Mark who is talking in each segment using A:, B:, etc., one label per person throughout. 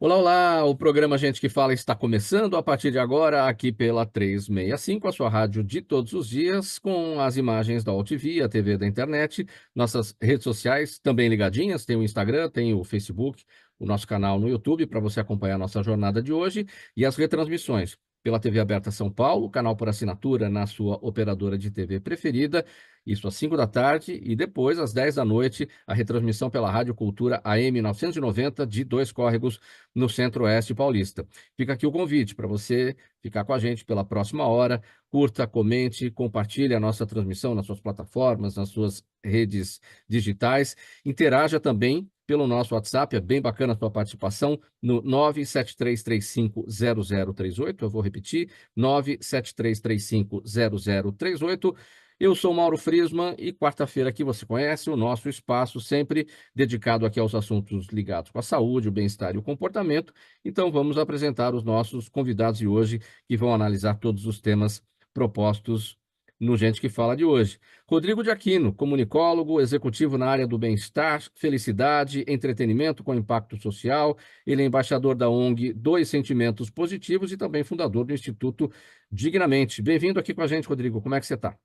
A: Olá, olá! O programa Gente que Fala está começando a partir de agora, aqui pela 365, a sua rádio de todos os dias, com as imagens da UOL TV, a TV da internet, nossas redes sociais também ligadinhas, tem o Instagram, tem o Facebook, o nosso canal no YouTube, para você acompanhar a nossa jornada de hoje, e as retransmissões pela TV Aberta São Paulo, canal por assinatura na sua operadora de TV preferida, isso às 5 da tarde, e depois, às 10 da noite, a retransmissão pela Rádio Cultura AM 990 de Dois Córregos, no Centro-Oeste Paulista. Fica aqui o convite para você ficar com a gente pela próxima hora. Curta, comente, compartilhe a nossa transmissão nas suas plataformas, nas suas redes digitais. Interaja também pelo nosso WhatsApp, é bem bacana a sua participação, no 973350038. Eu vou repetir, 973350038. Eu sou Mauro Friesman e quarta-feira aqui você conhece o nosso espaço sempre dedicado aqui aos assuntos ligados com a saúde, o bem-estar e o comportamento. Então vamos apresentar os nossos convidados de hoje que vão analisar todos os temas propostos no Gente que Fala de hoje. Rodrigo de Aquino, comunicólogo, executivo na área do bem-estar, felicidade, entretenimento com impacto social. Ele é embaixador da ONG Dois Sentimentos Positivos e também fundador do Instituto Dignamente. Bem-vindo aqui com a gente, Rodrigo. Como é que você está?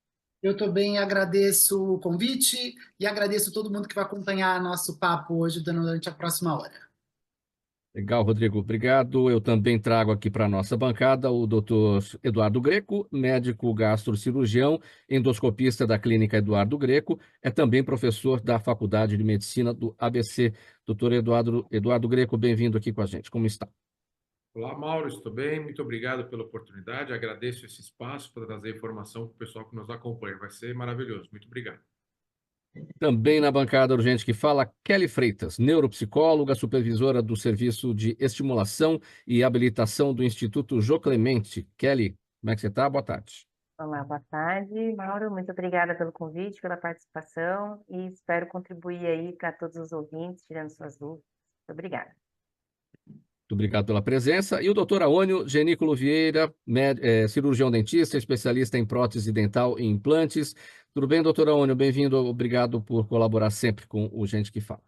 B: Eu também agradeço o convite e agradeço todo mundo que vai acompanhar nosso papo hoje durante a próxima hora.
A: Legal, Rodrigo, obrigado. Eu também trago aqui para a nossa bancada o doutor Eduardo Greco, médico gastrocirurgião, endoscopista da Clínica Eduardo Greco, é também professor da Faculdade de Medicina do ABC. Doutor Eduardo Greco, bem-vindo aqui com a gente. Como está?
C: Olá, Mauro, estou bem. Muito obrigado pela oportunidade. Agradeço esse espaço para trazer informação para o pessoal que nos acompanha. Vai ser maravilhoso. Muito obrigado.
A: Também na bancada urgente que fala, Kelly Freitas, neuropsicóloga, supervisora do Serviço de Estimulação e Habilitação do Instituto Jô Clemente. Kelly, como é que você está? Boa tarde.
D: Olá, boa tarde, Mauro. Muito obrigada pelo convite, pela participação e espero contribuir aí para todos os ouvintes, tirando suas dúvidas. Muito obrigada.
A: Muito obrigado pela presença. E o doutor Aônio Genículo Vieira, cirurgião dentista, especialista em prótese dental e implantes. Tudo bem, doutor Aônio? Bem-vindo. Obrigado por colaborar sempre com o Gente que Fala.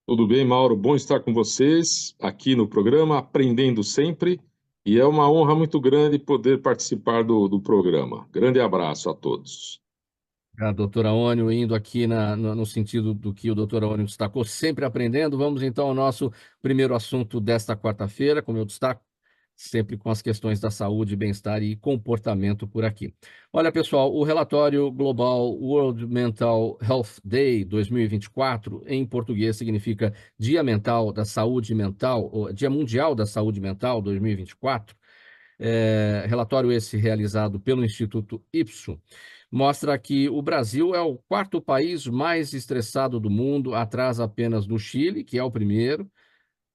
E: Tudo bem, Mauro? Bom estar com vocês aqui no programa, aprendendo sempre. E é uma honra muito grande poder participar do programa. Grande abraço a todos.
A: A doutora Aônio, indo aqui no sentido do que o doutor Aônio destacou, sempre aprendendo. Vamos então ao nosso primeiro assunto desta quarta-feira, como eu destaco, sempre com as questões da saúde, bem-estar e comportamento por aqui. Olha, pessoal, o relatório Global World Mental Health Day 2024, em português significa Dia Mental da Saúde Mental, ou Dia Mundial da Saúde Mental 2024, relatório esse realizado pelo Instituto Ipsos, mostra que o Brasil é o quarto país mais estressado do mundo, atrás apenas do Chile, que é o primeiro,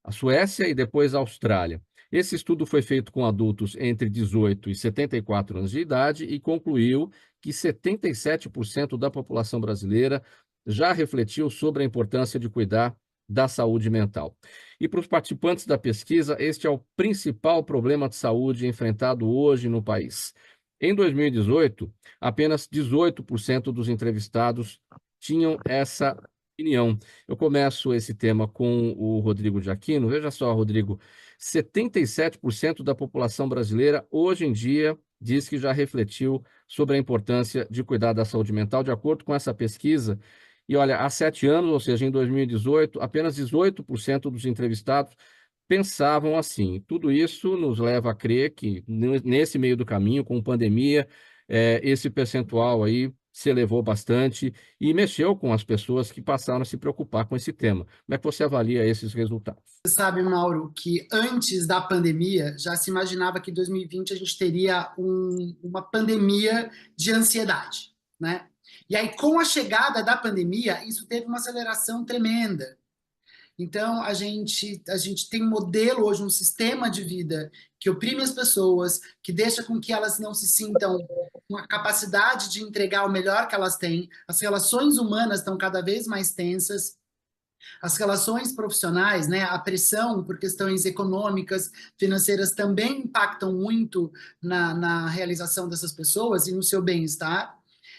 A: a Suécia e depois a Austrália. Esse estudo foi feito com adultos entre 18 e 74 anos de idade e concluiu que 77% da população brasileira já refletiu sobre a importância de cuidar da saúde mental. E para os participantes da pesquisa, este é o principal problema de saúde enfrentado hoje no país. Em 2018, apenas 18% dos entrevistados tinham essa opinião. Eu começo esse tema com o Rodrigo de Aquino. Veja só, Rodrigo, 77% da população brasileira hoje em dia diz que já refletiu sobre a importância de cuidar da saúde mental, de acordo com essa pesquisa. E olha, há 7 anos, ou seja, em 2018, apenas 18% dos entrevistados pensavam assim. Tudo isso nos leva a crer que, nesse meio do caminho, com pandemia, esse percentual aí se elevou bastante e mexeu com as pessoas que passaram a se preocupar com esse tema. Como é que você avalia esses resultados?
B: Você sabe, Mauro, que antes da pandemia já se imaginava que em 2020 a gente teria uma pandemia de ansiedade, né? E aí, com a chegada da pandemia, isso teve uma aceleração tremenda. Então, a gente tem um modelo hoje, um sistema de vida que oprime as pessoas, que deixa com que elas não se sintam com a capacidade de entregar o melhor que elas têm. As relações humanas estão cada vez mais tensas. As relações profissionais, né, a pressão por questões econômicas, financeiras também impactam muito na realização dessas pessoas e no seu bem-estar.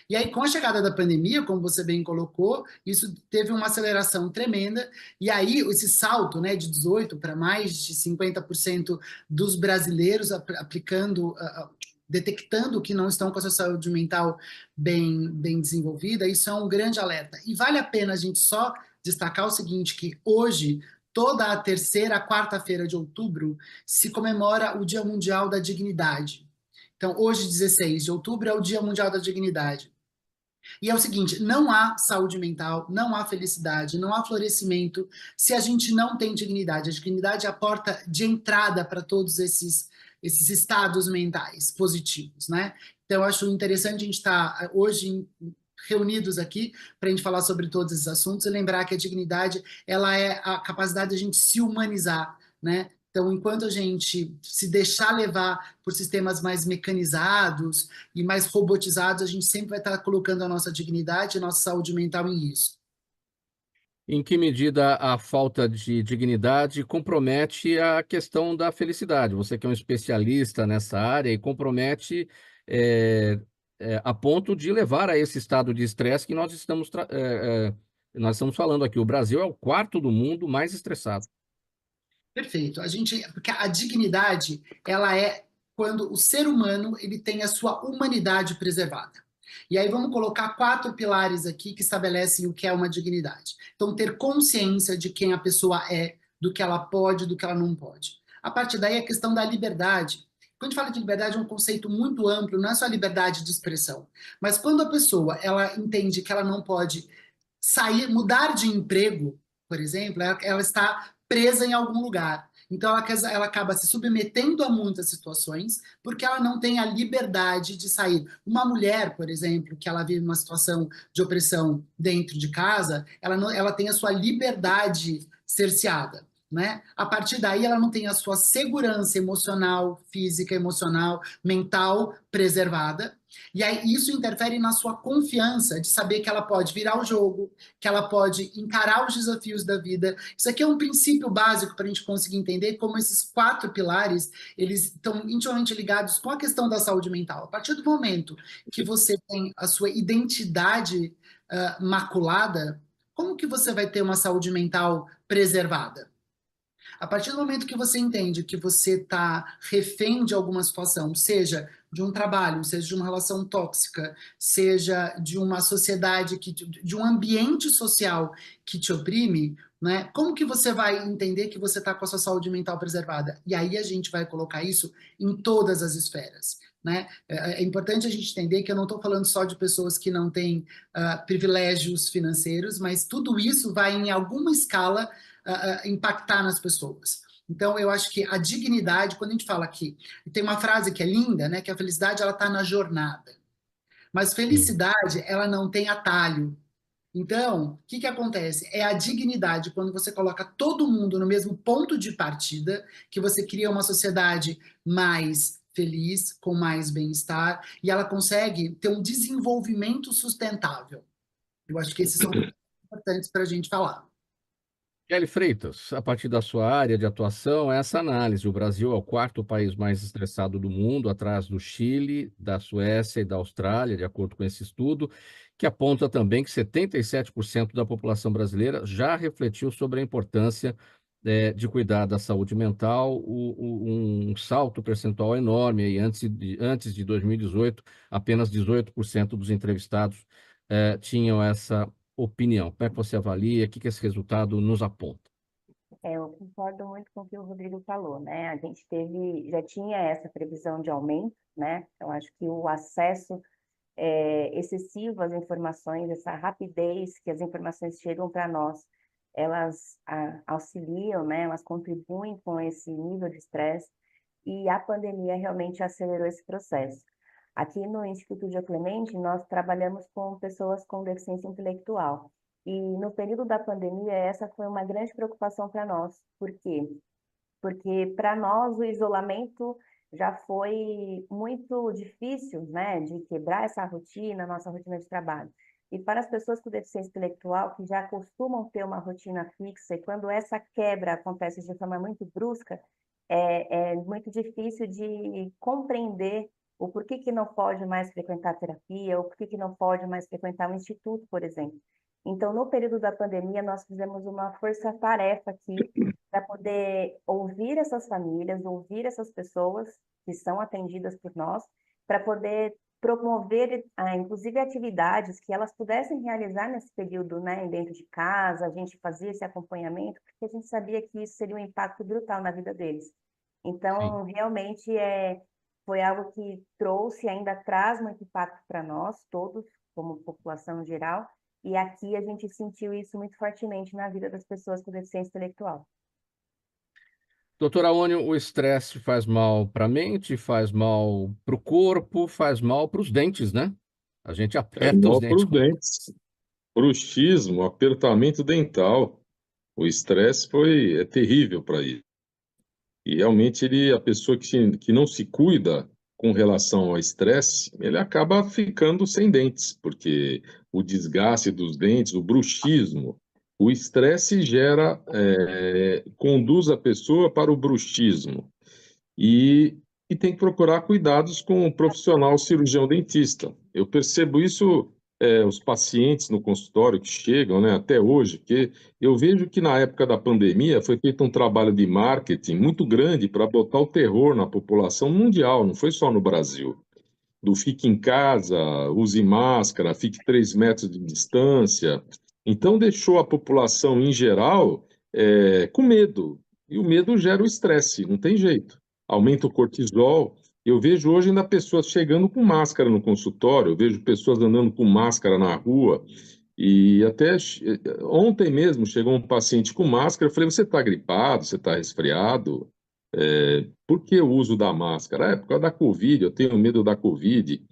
B: E aí, com a chegada da pandemia, como você bem colocou, isso teve uma aceleração tremenda, e aí esse salto, né, de 18% para mais de 50% dos brasileiros aplicando, detectando que não estão com a sua saúde mental bem desenvolvida, isso é um grande alerta. E vale a pena a gente só destacar o seguinte, que hoje, toda a terceira, quarta-feira de outubro, se comemora o Dia Mundial da Dignidade. Então, hoje, 16 de outubro, é o Dia Mundial da Dignidade. E é o seguinte, não há saúde mental, não há felicidade, não há florescimento se a gente não tem dignidade. A dignidade é a porta de entrada para todos esses estados mentais positivos, né? Então, eu acho interessante a gente estar hoje reunidos aqui para a gente falar sobre todos esses assuntos e lembrar que a dignidade, ela é a capacidade de a gente se humanizar, né? Então, enquanto a gente se deixar levar por sistemas mais mecanizados e mais robotizados, a gente sempre vai estar colocando a nossa dignidade e a nossa saúde mental em risco.
A: Em que medida a falta de dignidade compromete a questão da felicidade? Você que é um especialista nessa área e compromete a ponto de levar a esse estado de estresse que nós estamos falando aqui. O Brasil é o quarto do mundo mais estressado.
B: Perfeito. Porque a dignidade, ela é quando o ser humano ele tem a sua humanidade preservada. E aí vamos colocar 4 pilares aqui que estabelecem o que é uma dignidade. Então, ter consciência de quem a pessoa é, do que ela pode, do que ela não pode. A partir daí, a questão da liberdade. Quando a gente fala de liberdade, é um conceito muito amplo, não é só a liberdade de expressão. Mas quando a pessoa ela entende que ela não pode sair, mudar de emprego, por exemplo, ela está presa em algum lugar. Então, ela acaba se submetendo a muitas situações porque ela não tem a liberdade de sair. Uma mulher, por exemplo, que ela vive uma situação de opressão dentro de casa, ela tem a sua liberdade cerceada. Né? A partir daí, ela não tem a sua segurança emocional, física, emocional, mental preservada. E aí isso interfere na sua confiança de saber que ela pode virar o jogo, que ela pode encarar os desafios da vida. Isso aqui é um princípio básico para a gente conseguir entender como esses 4 pilares eles estão intimamente ligados com a questão da saúde mental. A partir do momento que você tem a sua identidade maculada, como que você vai ter uma saúde mental preservada? A partir do momento que você entende que você está refém de alguma situação, seja de um trabalho, seja de uma relação tóxica, seja de uma sociedade, de um ambiente social que te oprime, né? Como que você vai entender que você está com a sua saúde mental preservada? E aí a gente vai colocar isso em todas as esferas. Né? É importante a gente entender que eu não estou falando só de pessoas que não têm privilégios financeiros, mas tudo isso vai, em alguma escala, impactar nas pessoas. Então, eu acho que a dignidade, quando a gente fala aqui, tem uma frase que é linda, né, que a felicidade ela está na jornada. Mas felicidade, ela não tem atalho. Então, o que acontece? É a dignidade, quando você coloca todo mundo no mesmo ponto de partida, que você cria uma sociedade mais feliz, com mais bem-estar, e ela consegue ter um desenvolvimento sustentável. Eu acho que esses são importantes para a gente falar.
A: Kelly Freitas, a partir da sua área de atuação, essa análise. O Brasil é o quarto país mais estressado do mundo, atrás do Chile, da Suécia e da Austrália, de acordo com esse estudo, que aponta também que 77% da população brasileira já refletiu sobre a importância de cuidar da saúde mental, um salto percentual enorme. Aí, antes de 2018, apenas 18% dos entrevistados tinham essa opinião. Como é que você avalia? O que esse resultado nos aponta?
D: Eu concordo muito com o que o Rodrigo falou, né? A gente já tinha essa previsão de aumento, né? Eu acho que o acesso excessivo às informações, essa rapidez que as informações chegam para nós, elas auxiliam, né? Elas contribuem com esse nível de estresse e a pandemia realmente acelerou esse processo. Aqui no Instituto Geo Clemente, nós trabalhamos com pessoas com deficiência intelectual. E no período da pandemia, essa foi uma grande preocupação para nós. Por quê? Porque para nós o isolamento já foi muito difícil, né, de quebrar essa rotina, nossa rotina de trabalho. E para as pessoas com deficiência intelectual, que já costumam ter uma rotina fixa, e quando essa quebra acontece de forma muito brusca, é muito difícil de compreender o porquê que não pode mais frequentar terapia, o porquê que não pode mais frequentar um instituto, por exemplo. Então, no período da pandemia, nós fizemos uma força-tarefa aqui para poder ouvir essas famílias, ouvir essas pessoas que são atendidas por nós, para poder promover, inclusive, atividades que elas pudessem realizar nesse período, né, dentro de casa, a gente fazia esse acompanhamento, porque a gente sabia que isso seria um impacto brutal na vida deles. Então, realmente, foi algo que trouxe, ainda traz muito impacto para nós, todos, como população em geral, e aqui a gente sentiu isso muito fortemente na vida das pessoas com deficiência intelectual.
A: Doutora Aônio, o estresse faz mal para a mente, faz mal para o corpo, faz mal para os dentes, né? A gente aperta os
E: Mal para
A: dentes
E: os dentes. Bruxismo, apertamento dental. O estresse é terrível para ele. E realmente a pessoa que não se cuida com relação ao estresse, ele acaba ficando sem dentes, porque o desgaste dos dentes, o bruxismo, o estresse conduz a pessoa para o bruxismo. E tem que procurar cuidados com o profissional cirurgião dentista. Eu percebo isso, os pacientes no consultório que chegam, né, até hoje, porque eu vejo que na época da pandemia foi feito um trabalho de marketing muito grande para botar o terror na população mundial, não foi só no Brasil. Do fique em casa, use máscara, fique 3 metros de distância. Então deixou a população em geral com medo. E o medo gera o estresse, não tem jeito. Aumenta o cortisol. Eu vejo hoje ainda pessoas chegando com máscara no consultório, eu vejo pessoas andando com máscara na rua. E até ontem mesmo chegou um paciente com máscara, eu falei, você está gripado, você está resfriado? Por que o uso da máscara? Por causa da Covid, eu tenho medo da Covid.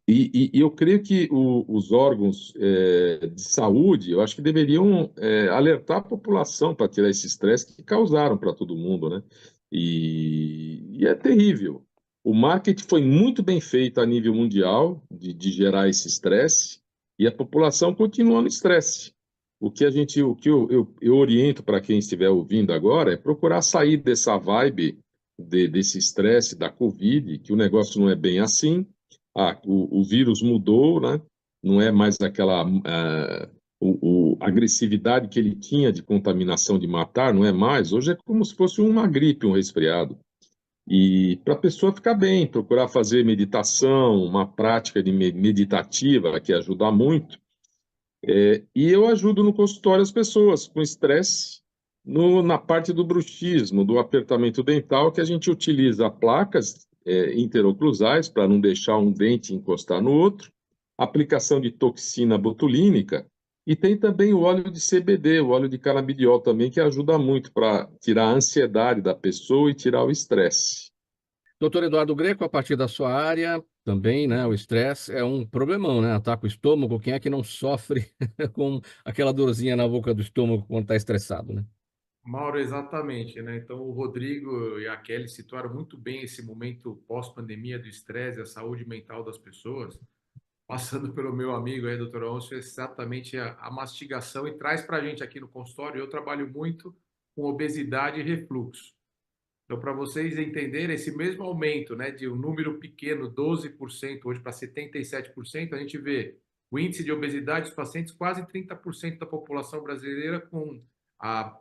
E: E eu creio que os órgãos de saúde, eu acho que deveriam alertar a população para tirar esse estresse que causaram para todo mundo, né? E é terrível. O marketing foi muito bem feito a nível mundial de gerar esse estresse e a população continua no estresse. O que eu oriento para quem estiver ouvindo agora é procurar sair dessa vibe desse estresse da Covid, que o negócio não é bem assim. O vírus mudou, né? Não é mais aquela agressividade que ele tinha de contaminação, de matar, não é mais. Hoje é como se fosse uma gripe, um resfriado. E para a pessoa ficar bem, procurar fazer meditação, uma prática meditativa que ajuda muito. E eu ajudo no consultório as pessoas com estresse na parte do bruxismo, do apertamento dental, que a gente utiliza placas interoclusais para não deixar um dente encostar no outro, aplicação de toxina botulínica, e tem também o óleo de CBD, o óleo de canabidiol também, que ajuda muito para tirar a ansiedade da pessoa e tirar o estresse.
A: Doutor Eduardo Greco, a partir da sua área, também, né, o estresse é um problemão, né? Ataca o estômago, quem é que não sofre com aquela dorzinha na boca do estômago quando está estressado, né?
C: Mauro, exatamente, né? Então, o Rodrigo e a Kelly situaram muito bem esse momento pós-pandemia do estresse, a saúde mental das pessoas. Passando pelo meu amigo aí, doutor Alonso, exatamente a mastigação e traz para a gente aqui no consultório. Eu trabalho muito com obesidade e refluxo. Então, para vocês entenderem, esse mesmo aumento, né, de um número pequeno, 12%, hoje para 77%, a gente vê o índice de obesidade dos pacientes, quase 30% da população brasileira com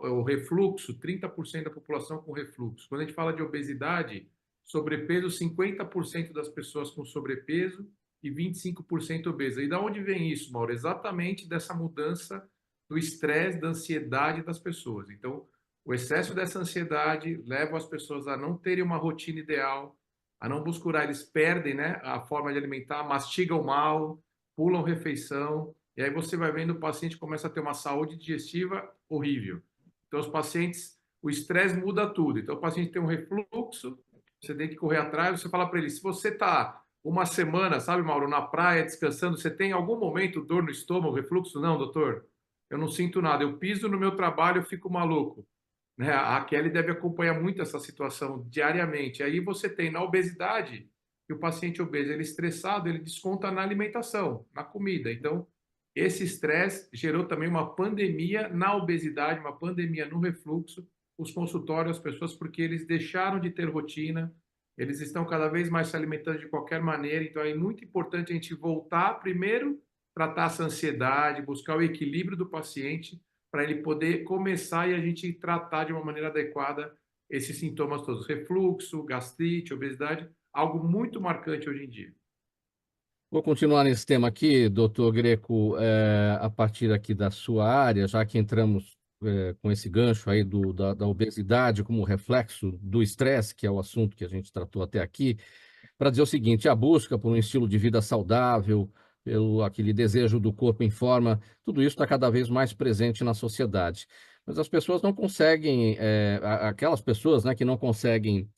C: o refluxo, 30% da população com refluxo. Quando a gente fala de obesidade, sobrepeso, 50% das pessoas com sobrepeso e 25% obesa. E da onde vem isso, Mauro? Exatamente dessa mudança do estresse, da ansiedade das pessoas. Então, o excesso dessa ansiedade leva as pessoas a não terem uma rotina ideal, a não buscar, eles perdem, né, a forma de alimentar, mastigam mal, pulam refeição, e aí você vai vendo o paciente começa a ter uma saúde digestiva horrível. Então, os pacientes, o estresse muda tudo. Então, o paciente tem um refluxo, você tem que correr atrás, você fala para ele, se você está uma semana, sabe, Mauro, na praia, descansando, você tem algum momento dor no estômago, refluxo? Não, doutor, eu não sinto nada. Eu piso no meu trabalho, eu fico maluco. Né? A Kelly deve acompanhar muito essa situação diariamente. Aí você tem na obesidade, que o paciente obeso, ele estressado, ele desconta na alimentação, na comida. Então, esse estresse gerou também uma pandemia na obesidade, uma pandemia no refluxo, os consultórios, as pessoas, porque eles deixaram de ter rotina, eles estão cada vez mais se alimentando de qualquer maneira, então é muito importante a gente voltar primeiro, tratar essa ansiedade, buscar o equilíbrio do paciente, para ele poder começar e a gente tratar de uma maneira adequada esses sintomas todos, refluxo, gastrite, obesidade, algo muito marcante hoje em dia.
A: Vou continuar nesse tema aqui, doutor Greco, a partir aqui da sua área, já que entramos com esse gancho aí da obesidade como reflexo do estresse, que é o assunto que a gente tratou até aqui, para dizer o seguinte: a busca por um estilo de vida saudável, pelo aquele desejo do corpo em forma, tudo isso está cada vez mais presente na sociedade. Mas as pessoas não conseguem, aquelas pessoas, né, que não conseguem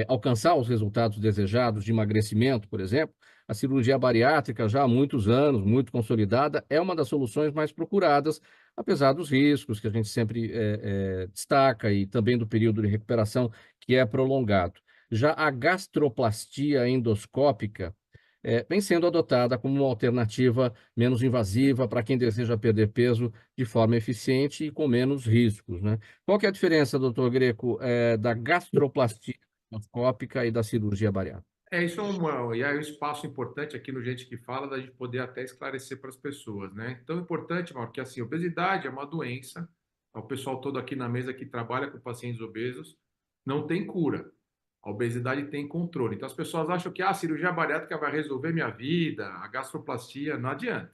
A: alcançar os resultados desejados de emagrecimento, por exemplo, a cirurgia bariátrica, já há muitos anos, muito consolidada, é uma das soluções mais procuradas, apesar dos riscos que a gente sempre destaca e também do período de recuperação que é prolongado. Já a gastroplastia endoscópica vem sendo adotada como uma alternativa menos invasiva para quem deseja perder peso de forma eficiente e com menos riscos, né? Qual que é a diferença, doutor Greco, da gastroplastia endoscópica e da cirurgia bariátrica?
C: Isso e é um espaço importante aqui no Gente que Fala, da gente poder até esclarecer para as pessoas, né? Então, é importante, Mauro, que assim, obesidade é uma doença, o pessoal todo aqui na mesa que trabalha com pacientes obesos, não tem cura. A obesidade tem controle. Então, as pessoas acham que a cirurgia bariátrica vai resolver minha vida, a gastroplastia, não adianta.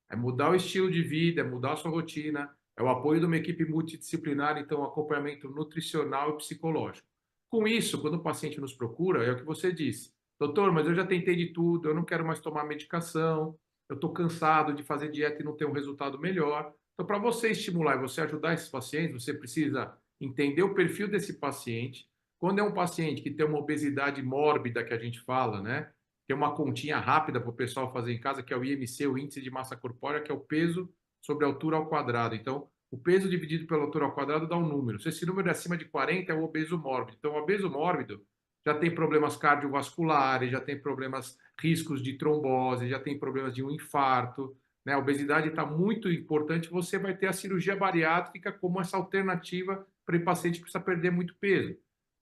C: É mudar o estilo de vida, é mudar a sua rotina, é o apoio de uma equipe multidisciplinar, então, acompanhamento nutricional e psicológico. Com isso, quando o paciente nos procura, é o que você disse: doutor, mas eu já tentei de tudo, eu não quero mais tomar medicação, eu estou cansado de fazer dieta e não ter um resultado melhor. Então, para você estimular e você ajudar esses pacientes, você precisa entender o perfil desse paciente. Quando é um paciente que tem uma obesidade mórbida, que a gente fala, né? Tem uma continha rápida para o pessoal fazer em casa, que é o IMC, o índice de massa corpórea, que é o peso sobre a altura ao quadrado. Então, o peso dividido pela altura ao quadrado dá um número. Se esse número é acima de 40, é o obeso mórbido. Então, o obeso mórbido já tem problemas cardiovasculares, já tem problemas, riscos de trombose, já tem problemas de um infarto, né? A obesidade está muito importante. Você vai ter a cirurgia bariátrica como essa alternativa para o paciente que precisa perder muito peso.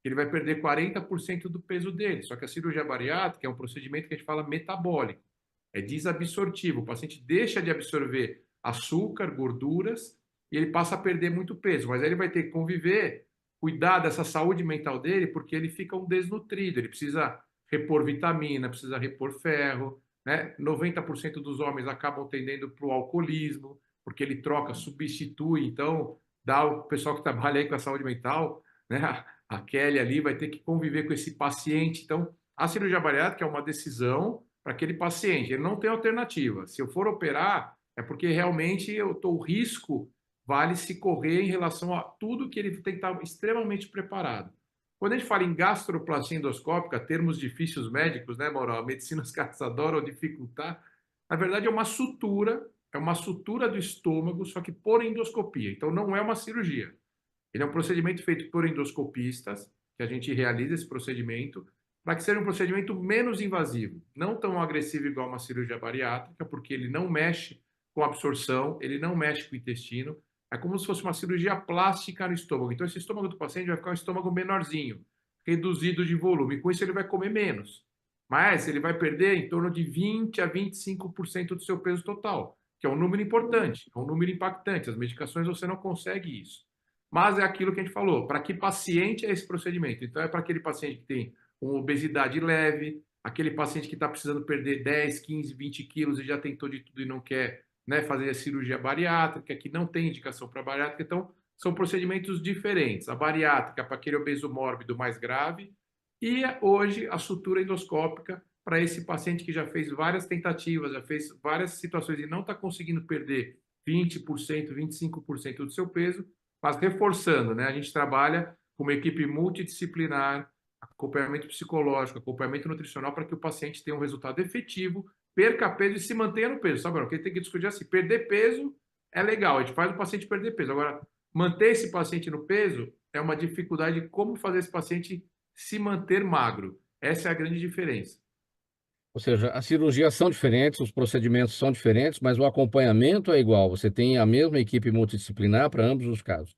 C: Ele vai perder 40% do peso dele. Só que a cirurgia bariátrica é um procedimento que a gente fala metabólico. É desabsortivo. O paciente deixa de absorver açúcar, gorduras, e ele passa a perder muito peso. Mas aí ele vai ter que conviver, cuidar dessa saúde mental dele, porque ele fica um desnutrido. Ele precisa repor vitamina, precisa repor ferro, né? 90% dos homens acabam tendendo para o alcoolismo, porque ele troca, substitui. Então, dá o pessoal que trabalha aí com a saúde mental, né? A Kelly ali vai ter que conviver com esse paciente. Então, a cirurgia bariátrica é uma decisão para aquele paciente. Ele não tem alternativa. Se eu for operar, é porque realmente o risco vale se correr em relação a tudo que ele tem que estar extremamente preparado. Quando a gente fala em gastroplastia endoscópica, termos difíceis médicos, né, Mauro? A medicina os caras adoram dificultar. Na verdade, é uma sutura do estômago, só que por endoscopia. Então, não é uma cirurgia. Ele é um procedimento feito por endoscopistas, que a gente realiza esse procedimento, para que seja um procedimento menos invasivo, não tão agressivo igual uma cirurgia bariátrica, porque ele não mexe com a absorção, ele não mexe com o intestino, é como se fosse uma cirurgia plástica no estômago. Então, esse estômago do paciente vai ficar um estômago menorzinho, reduzido de volume, com isso ele vai comer menos. Mas ele vai perder em torno de 20 a 25% do seu peso total, que é um número importante, é um número impactante. As medicações você não consegue isso. Mas é aquilo que a gente falou, para que paciente é esse procedimento? Então, é para aquele paciente que tem uma obesidade leve, aquele paciente que está precisando perder 10, 15, 20 quilos e já tentou de tudo e não quer, né, fazer a cirurgia bariátrica, que não tem indicação para bariátrica. Então, são procedimentos diferentes. A bariátrica para aquele obeso mórbido mais grave e hoje a sutura endoscópica para esse paciente que já fez várias tentativas, já fez várias situações e não está conseguindo perder 20%, 25% do seu peso. Mas reforçando, né? A gente trabalha com uma equipe multidisciplinar, acompanhamento psicológico, acompanhamento nutricional, para que o paciente tenha um resultado efetivo, perca peso e se mantenha no peso. Sabe, o que tem que discutir assim, perder peso é legal, a gente faz o paciente perder peso. Agora, manter esse paciente no peso é uma dificuldade de como fazer esse paciente se manter magro. Essa é a grande diferença.
A: Ou seja, as cirurgias são diferentes, os procedimentos são diferentes, mas o acompanhamento é igual. Você tem a mesma equipe multidisciplinar para ambos os casos.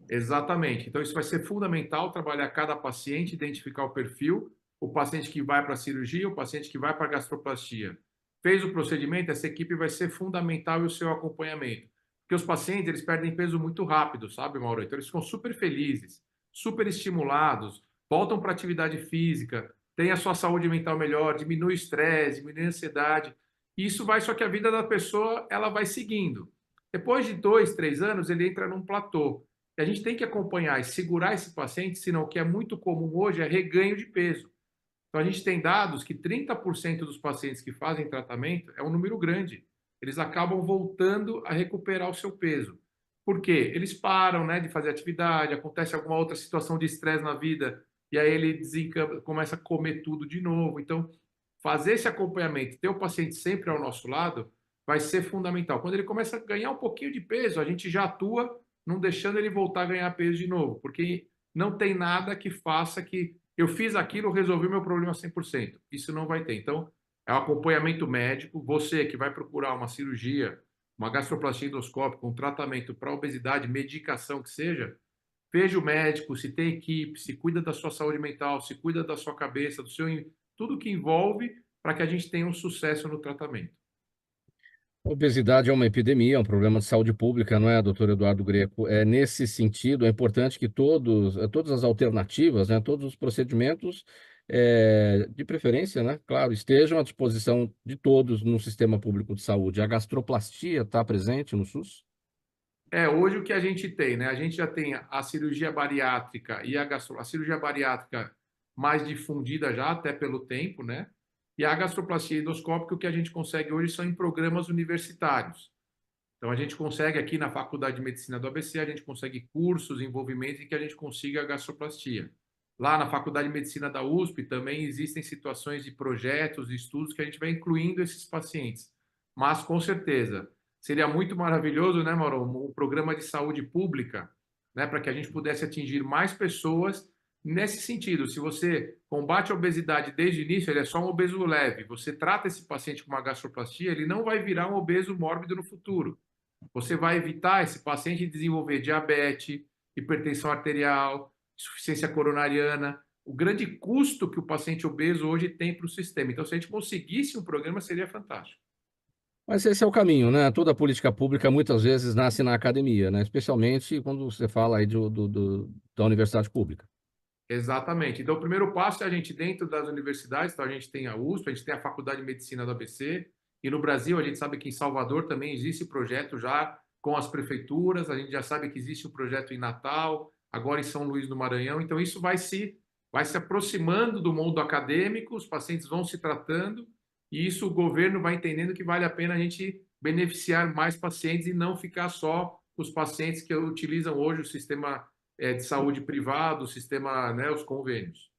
C: Exatamente. Então, isso vai ser fundamental, trabalhar cada paciente, identificar o perfil o paciente que vai para a cirurgia, o paciente que vai para a gastroplastia. Fez o procedimento, essa equipe vai ser fundamental e o seu acompanhamento. Porque os pacientes, eles perdem peso muito rápido, sabe, Mauro? Então, eles ficam super felizes, super estimulados, voltam para a atividade física, têm a sua saúde mental melhor, diminui o estresse, diminui a ansiedade. E isso vai, só que a vida da pessoa, ela vai seguindo. Depois de 2, 3 anos, ele entra num platô. E a gente tem que acompanhar e segurar esse paciente, senão o que é muito comum hoje é reganho de peso. Então, a gente tem dados que 30% dos pacientes que fazem tratamento é um número grande. Eles acabam voltando a recuperar o seu peso. Por quê? Eles param, né, de fazer atividade, acontece alguma outra situação de estresse na vida, e aí ele começa a comer tudo de novo. Então, fazer esse acompanhamento, ter o paciente sempre ao nosso lado, vai ser fundamental. Quando ele começa a ganhar um pouquinho de peso, a gente já atua não deixando ele voltar a ganhar peso de novo, porque não tem nada que faça que eu fiz aquilo, resolvi o meu problema 100%. Isso não vai ter. Então, é o acompanhamento médico. Você que vai procurar uma cirurgia, uma gastroplastia endoscópica, um tratamento para obesidade, medicação que seja, veja o médico, se tem equipe, se cuida da sua saúde mental, se cuida da sua cabeça, tudo que envolve para que a gente tenha um sucesso no tratamento.
A: A obesidade é uma epidemia, é um problema de saúde pública, não é, doutor Eduardo Greco? Nesse sentido, é importante que todas as alternativas, né, todos os procedimentos, de preferência, né, claro, estejam à disposição de todos no sistema público de saúde. A gastroplastia está presente no SUS?
C: Hoje o que a gente tem, né? A gente já tem a cirurgia bariátrica e a cirurgia bariátrica mais difundida já, até pelo tempo, né? E a gastroplastia endoscópica, o que a gente consegue hoje são em programas universitários. Então, a gente consegue aqui na Faculdade de Medicina do ABC, a gente consegue cursos, envolvimentos em que a gente consiga a gastroplastia. Lá na Faculdade de Medicina da USP também existem situações de projetos, de estudos que a gente vai incluindo esses pacientes. Mas, com certeza, seria muito maravilhoso, né, Mauro, um programa de saúde pública, né, para que a gente pudesse atingir mais pessoas nesse sentido. Se você combate a obesidade desde o início, ele é só um obeso leve. Você trata esse paciente com uma gastroplastia, ele não vai virar um obeso mórbido no futuro. Você vai evitar esse paciente desenvolver diabetes, hipertensão arterial, insuficiência coronariana, o grande custo que o paciente obeso hoje tem para o sistema. Então, se a gente conseguisse um programa, seria fantástico.
A: Mas esse é o caminho, né? Toda política pública muitas vezes nasce na academia, né? Especialmente quando você fala aí da universidade pública.
C: Exatamente. Então, o primeiro passo é a gente, dentro das universidades, então a gente tem a USP, a gente tem a Faculdade de Medicina do ABC, e no Brasil a gente sabe que em Salvador também existe projeto já com as prefeituras, a gente já sabe que existe um projeto em Natal, agora em São Luís do Maranhão, então isso vai se aproximando do mundo acadêmico, os pacientes vão se tratando, e isso o governo vai entendendo que vale a pena a gente beneficiar mais pacientes e não ficar só os pacientes que utilizam hoje o sistema de saúde privado, o sistema, né, os convênios.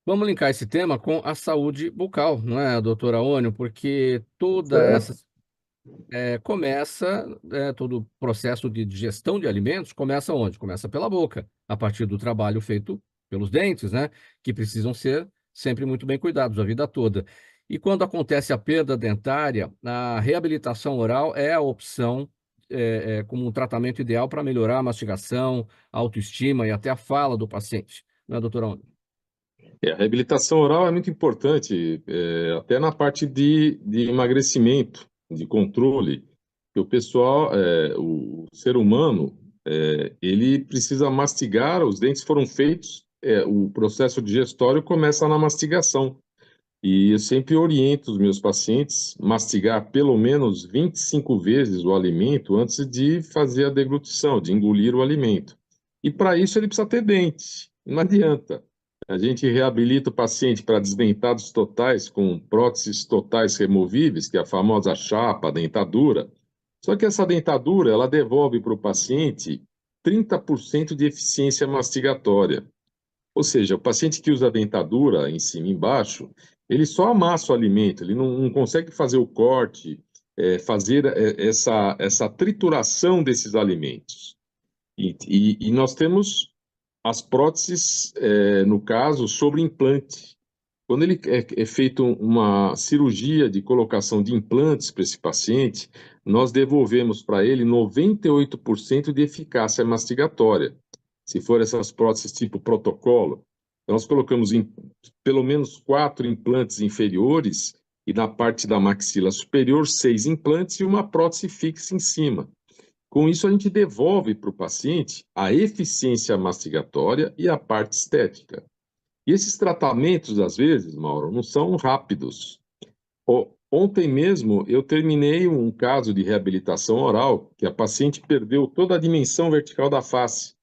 A: Vamos linkar esse tema com a saúde bucal, não é, doutora Aônio? Porque toda essa todo o processo de digestão de alimentos começa onde? Começa pela boca, a partir do trabalho feito pelos dentes, né? Que precisam ser sempre muito bem cuidados a vida toda. E quando acontece a perda dentária, a reabilitação oral é a opção como um tratamento ideal para melhorar a mastigação, a autoestima e até a fala do paciente, não é, doutora Aônio?
E: A reabilitação oral é muito importante, até na parte de emagrecimento, de controle, que o pessoal, o ser humano, ele precisa mastigar, os dentes foram feitos, o processo digestório começa na mastigação. E eu sempre oriento os meus pacientes mastigar pelo menos 25 vezes o alimento antes de fazer a deglutição, de engolir o alimento. E para isso ele precisa ter dente, não adianta. A gente reabilita o paciente para desdentados totais com próteses totais removíveis, que é a famosa chapa, a dentadura. Só que essa dentadura, ela devolve para o paciente 30% de eficiência mastigatória. Ou seja, o paciente que usa a dentadura em cima e embaixo, ele só amassa o alimento, ele não consegue fazer o corte, fazer essa trituração desses alimentos. E nós temos as próteses, no caso, sobre implante. Quando ele é feita uma cirurgia de colocação de implantes para esse paciente, nós devolvemos para ele 98% de eficácia mastigatória. Se for essas próteses tipo protocolo, Então, nós colocamos pelo menos 4 implantes inferiores e na parte da maxila superior 6 implantes e uma prótese fixa em cima. Com isso, a gente devolve para o paciente a eficiência mastigatória e a parte estética. E esses tratamentos, às vezes, Mauro, não são rápidos. Ontem mesmo eu terminei um caso de reabilitação oral que a paciente perdeu toda a dimensão vertical da face,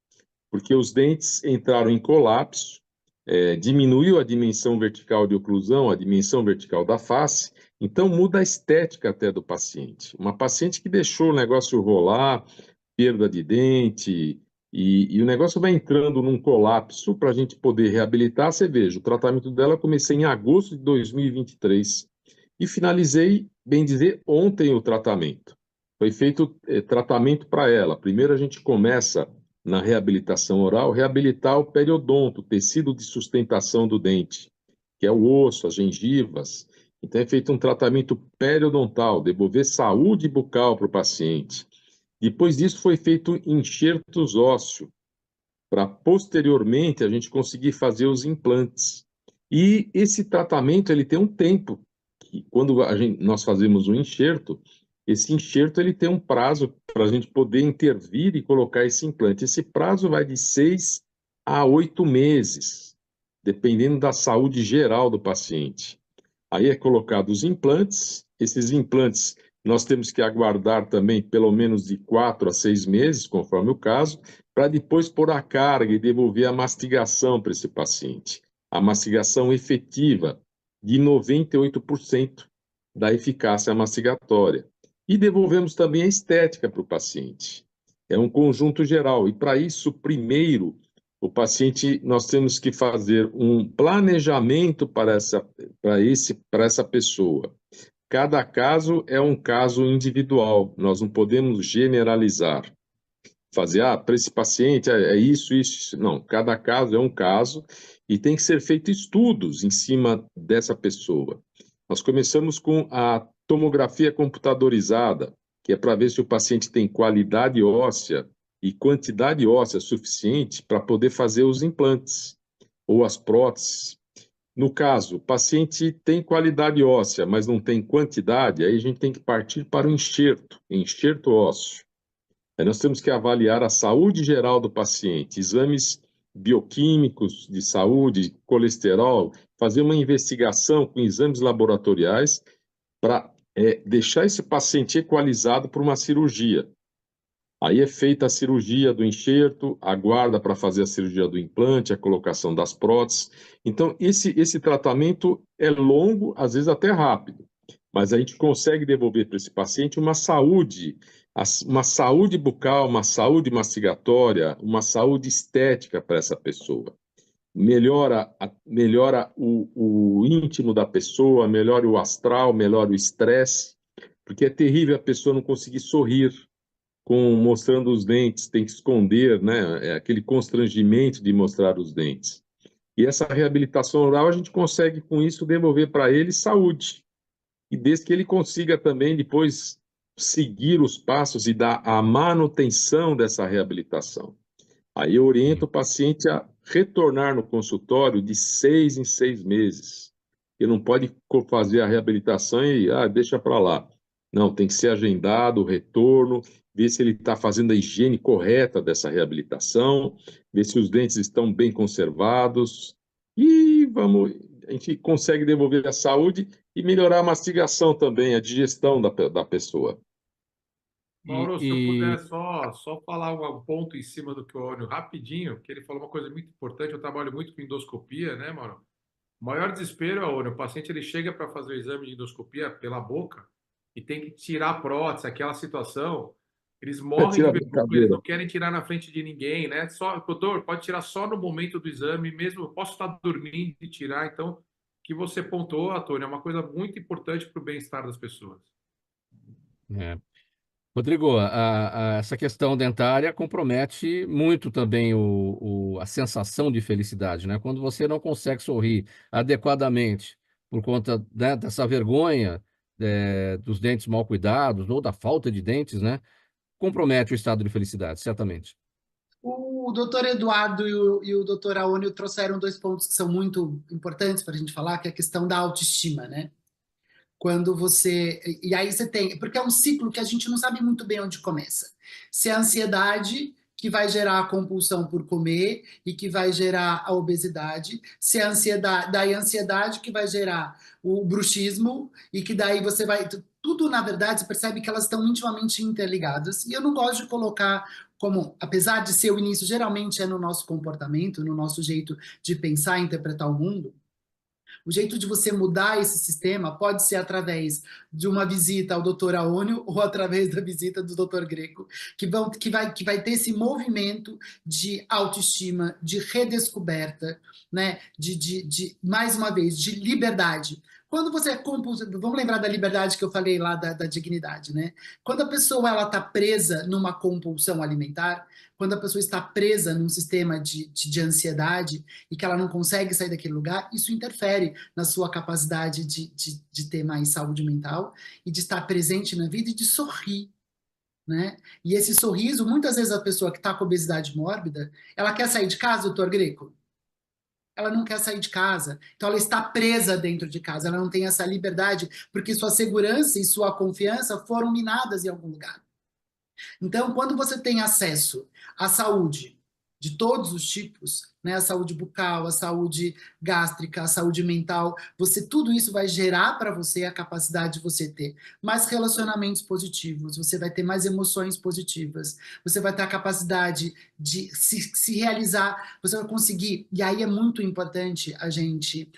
E: porque os dentes entraram em colapso, diminuiu a dimensão vertical de oclusão, a dimensão vertical da face, então muda a estética até do paciente. Uma paciente que deixou o negócio rolar, perda de dente, e o negócio vai entrando num colapso para a gente poder reabilitar. Você veja, o tratamento dela eu comecei em agosto de 2023 e finalizei, bem dizer, ontem o tratamento. Foi feito tratamento para ela. Primeiro a gente começa na reabilitação oral, reabilitar o periodonto, o tecido de sustentação do dente, que é o osso, as gengivas. Então é feito um tratamento periodontal, devolver saúde bucal para o paciente. Depois disso foi feito enxertos ósseos, para posteriormente a gente conseguir fazer os implantes. E esse tratamento ele tem um tempo, que quando nós fazemos um enxerto, esse enxerto ele tem um prazo para a gente poder intervir e colocar esse implante. Esse prazo vai de 6 a 8 meses, dependendo da saúde geral do paciente. Aí é colocado os implantes, esses implantes nós temos que aguardar também pelo menos de 4 a 6 meses, conforme o caso, para depois pôr a carga e devolver a mastigação para esse paciente. A mastigação efetiva de 98% da eficácia mastigatória. E devolvemos também a estética para o paciente. É um conjunto geral. E para isso, primeiro, o paciente, nós temos que fazer um planejamento para essa pessoa. Cada caso é um caso individual, nós não podemos generalizar. Fazer, para esse paciente é isso, isso. Não, cada caso é um caso e tem que ser feito estudos em cima dessa pessoa. Nós começamos com a tomografia computadorizada, que é para ver se o paciente tem qualidade óssea e quantidade óssea suficiente para poder fazer os implantes ou as próteses. No caso, o paciente tem qualidade óssea, mas não tem quantidade, aí a gente tem que partir para o enxerto ósseo. Aí nós temos que avaliar a saúde geral do paciente, exames bioquímicos de saúde, colesterol, fazer uma investigação com exames laboratoriais para deixar esse paciente equalizado para uma cirurgia. Aí é feita a cirurgia do enxerto, aguarda para fazer a cirurgia do implante, a colocação das próteses. Então, esse tratamento é longo, às vezes até rápido, mas a gente consegue devolver para esse paciente uma saúde bucal, uma saúde mastigatória, uma saúde estética para essa pessoa. Melhora o íntimo da pessoa, melhora o astral, melhora o estresse, porque é terrível a pessoa não conseguir sorrir, mostrando os dentes, tem que esconder, né? É aquele constrangimento de mostrar os dentes. E essa reabilitação oral, a gente consegue, com isso, devolver para ele saúde. E desde que ele consiga também, depois, seguir os passos e dar a manutenção dessa reabilitação. Aí eu oriento o paciente a retornar no consultório de 6 em 6 meses. Ele não pode fazer a reabilitação e deixa para lá. Não, tem que ser agendado o retorno, ver se ele está fazendo a higiene correta dessa reabilitação, ver se os dentes estão bem conservados e a gente consegue devolver a saúde e melhorar a mastigação também, a digestão da pessoa.
C: Mauro, se eu puder só falar um ponto em cima do que o Aurélio, rapidinho, que ele falou uma coisa muito importante, eu trabalho muito com endoscopia, né, Mauro? O maior desespero, Aurélio, o paciente ele chega para fazer o exame de endoscopia pela boca e tem que tirar a prótese, aquela situação, eles morrem de vergonha, eles não querem tirar na frente de ninguém, né? Só, doutor, pode tirar só no momento do exame, mesmo, eu posso estar dormindo e tirar, então, o que você pontuou, Antônio, é uma coisa muito importante para o bem-estar das pessoas.
A: Rodrigo, essa questão dentária compromete muito também a sensação de felicidade, né? Quando você não consegue sorrir adequadamente por conta, né, dessa vergonha, dos dentes mal cuidados ou da falta de dentes, né? Compromete o estado de felicidade, certamente.
B: O doutor Eduardo e o doutor Aônio trouxeram dois pontos que são muito importantes para a gente falar, que é a questão da autoestima, né? Quando você. E aí você tem. Porque é um ciclo que a gente não sabe muito bem onde começa. Se é a ansiedade que vai gerar a compulsão por comer e que vai gerar a obesidade, se é a ansiedade, daí a ansiedade que vai gerar o bruxismo e que daí você vai. Tudo, na verdade, você percebe que elas estão intimamente interligadas. E eu não gosto de colocar como, apesar de ser o início, geralmente é no nosso comportamento, no nosso jeito de pensar e interpretar o mundo. O jeito de você mudar esse sistema pode ser através de uma visita ao Dr. Aônio ou através da visita do Dr. Greco, que vai ter esse movimento de autoestima, de redescoberta, né? Mais uma vez, de liberdade. Quando você é compulsivo, vamos lembrar da liberdade que eu falei lá da dignidade, né? Quando a pessoa ela está presa numa compulsão alimentar, quando a pessoa está presa num sistema de ansiedade e que ela não consegue sair daquele lugar, isso interfere na sua capacidade de ter mais saúde mental e de estar presente na vida e de sorrir, né? E esse sorriso, muitas vezes a pessoa que está com obesidade mórbida, ela quer sair de casa, doutor Greco? Ela não quer sair de casa. Então ela está presa dentro de casa, ela não tem essa liberdade, porque sua segurança e sua confiança foram minadas em algum lugar. Então, quando você tem acesso à saúde de todos os tipos, né, a saúde bucal, a saúde gástrica, a saúde mental, tudo isso vai gerar para você a capacidade de você ter mais relacionamentos positivos, você vai ter mais emoções positivas, você vai ter a capacidade de se realizar, você vai conseguir, e aí é muito importante a gente,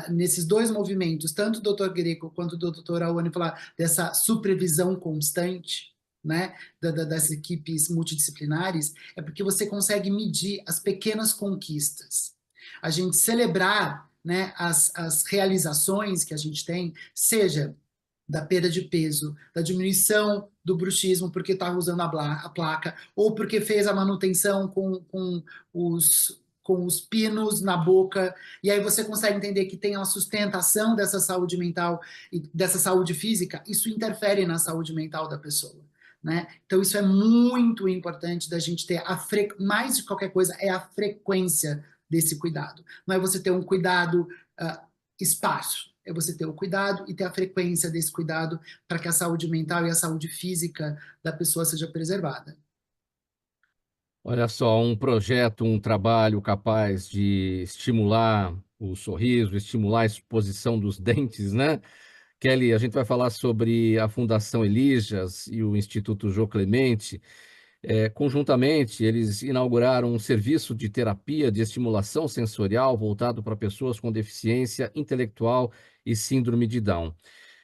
B: nesses dois movimentos, tanto o Dr. Greco quanto o Dr. Aônio falar dessa supervisão constante, né, das equipes multidisciplinares, é porque você consegue medir as pequenas conquistas. A gente celebrar, né, as realizações que a gente tem, seja da perda de peso, da diminuição do bruxismo porque está usando a placa, ou porque fez a manutenção com os pinos na boca, e aí você consegue entender que tem uma sustentação dessa saúde mental e dessa saúde física, isso interfere na saúde mental da pessoa. Né? Então, isso é muito importante da gente ter, mais de qualquer coisa, é a frequência desse cuidado. Não é você ter um cuidado esparso, é você ter o cuidado e ter a frequência desse cuidado para que a saúde mental e a saúde física da pessoa seja preservada.
A: Olha só, um projeto, um trabalho capaz de estimular o sorriso, estimular a exposição dos dentes, né? Kelly, a gente vai falar sobre a Fundação Elijas e o Instituto Jô Clemente. Conjuntamente, eles inauguraram um serviço de terapia de estimulação sensorial voltado para pessoas com deficiência intelectual e síndrome de Down.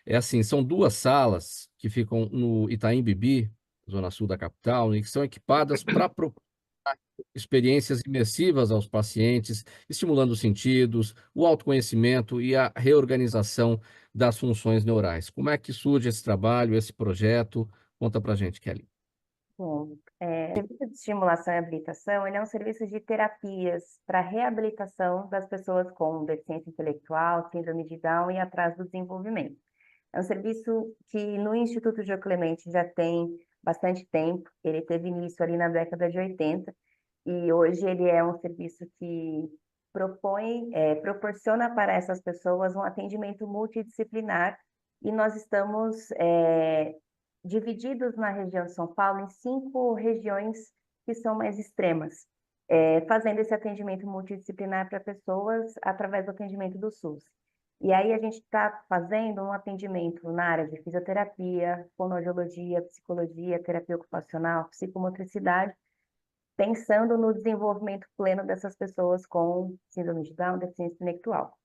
A: É assim, são duas salas que ficam no Itaim Bibi, zona sul da capital, e que são equipadas para experiências imersivas aos pacientes, estimulando os sentidos, o autoconhecimento e a reorganização das funções neurais. Como é que surge esse trabalho, esse projeto? Conta para a gente, Kelly.
D: Bom, o serviço de estimulação e habilitação, ele é um serviço de terapias para reabilitação das pessoas com deficiência intelectual, síndrome de Down e atraso do desenvolvimento. É um serviço que no Instituto Jô Clemente já tem bastante tempo, ele teve início ali na década de 80, e hoje ele é um serviço que proporciona para essas pessoas um atendimento multidisciplinar, e nós estamos divididos na região de São Paulo em 5 regiões que são mais extremas, fazendo esse atendimento multidisciplinar para pessoas através do atendimento do SUS. E aí a gente está fazendo um atendimento na área de fisioterapia, fonoaudiologia, psicologia, terapia ocupacional, psicomotricidade, pensando no desenvolvimento pleno dessas pessoas com síndrome de Down, deficiência intelectual.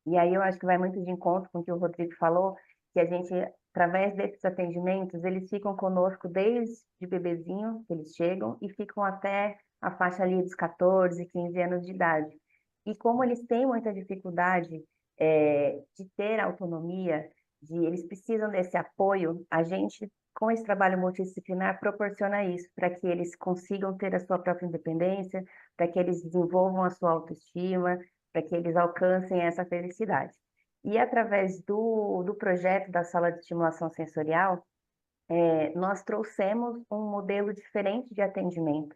D: E aí eu acho que vai muito de encontro com o que o Rodrigo falou, que a gente, através desses atendimentos, eles ficam conosco desde bebezinho, que eles chegam, e ficam até a faixa ali dos 14, 15 anos de idade. E como eles têm muita dificuldade de ter autonomia, eles precisam desse apoio, a gente, com esse trabalho multidisciplinar, proporciona isso, para que eles consigam ter a sua própria independência, para que eles desenvolvam a sua autoestima, para que eles alcancem essa felicidade. E através do projeto da Sala de Estimulação Sensorial, nós trouxemos um modelo diferente de atendimento,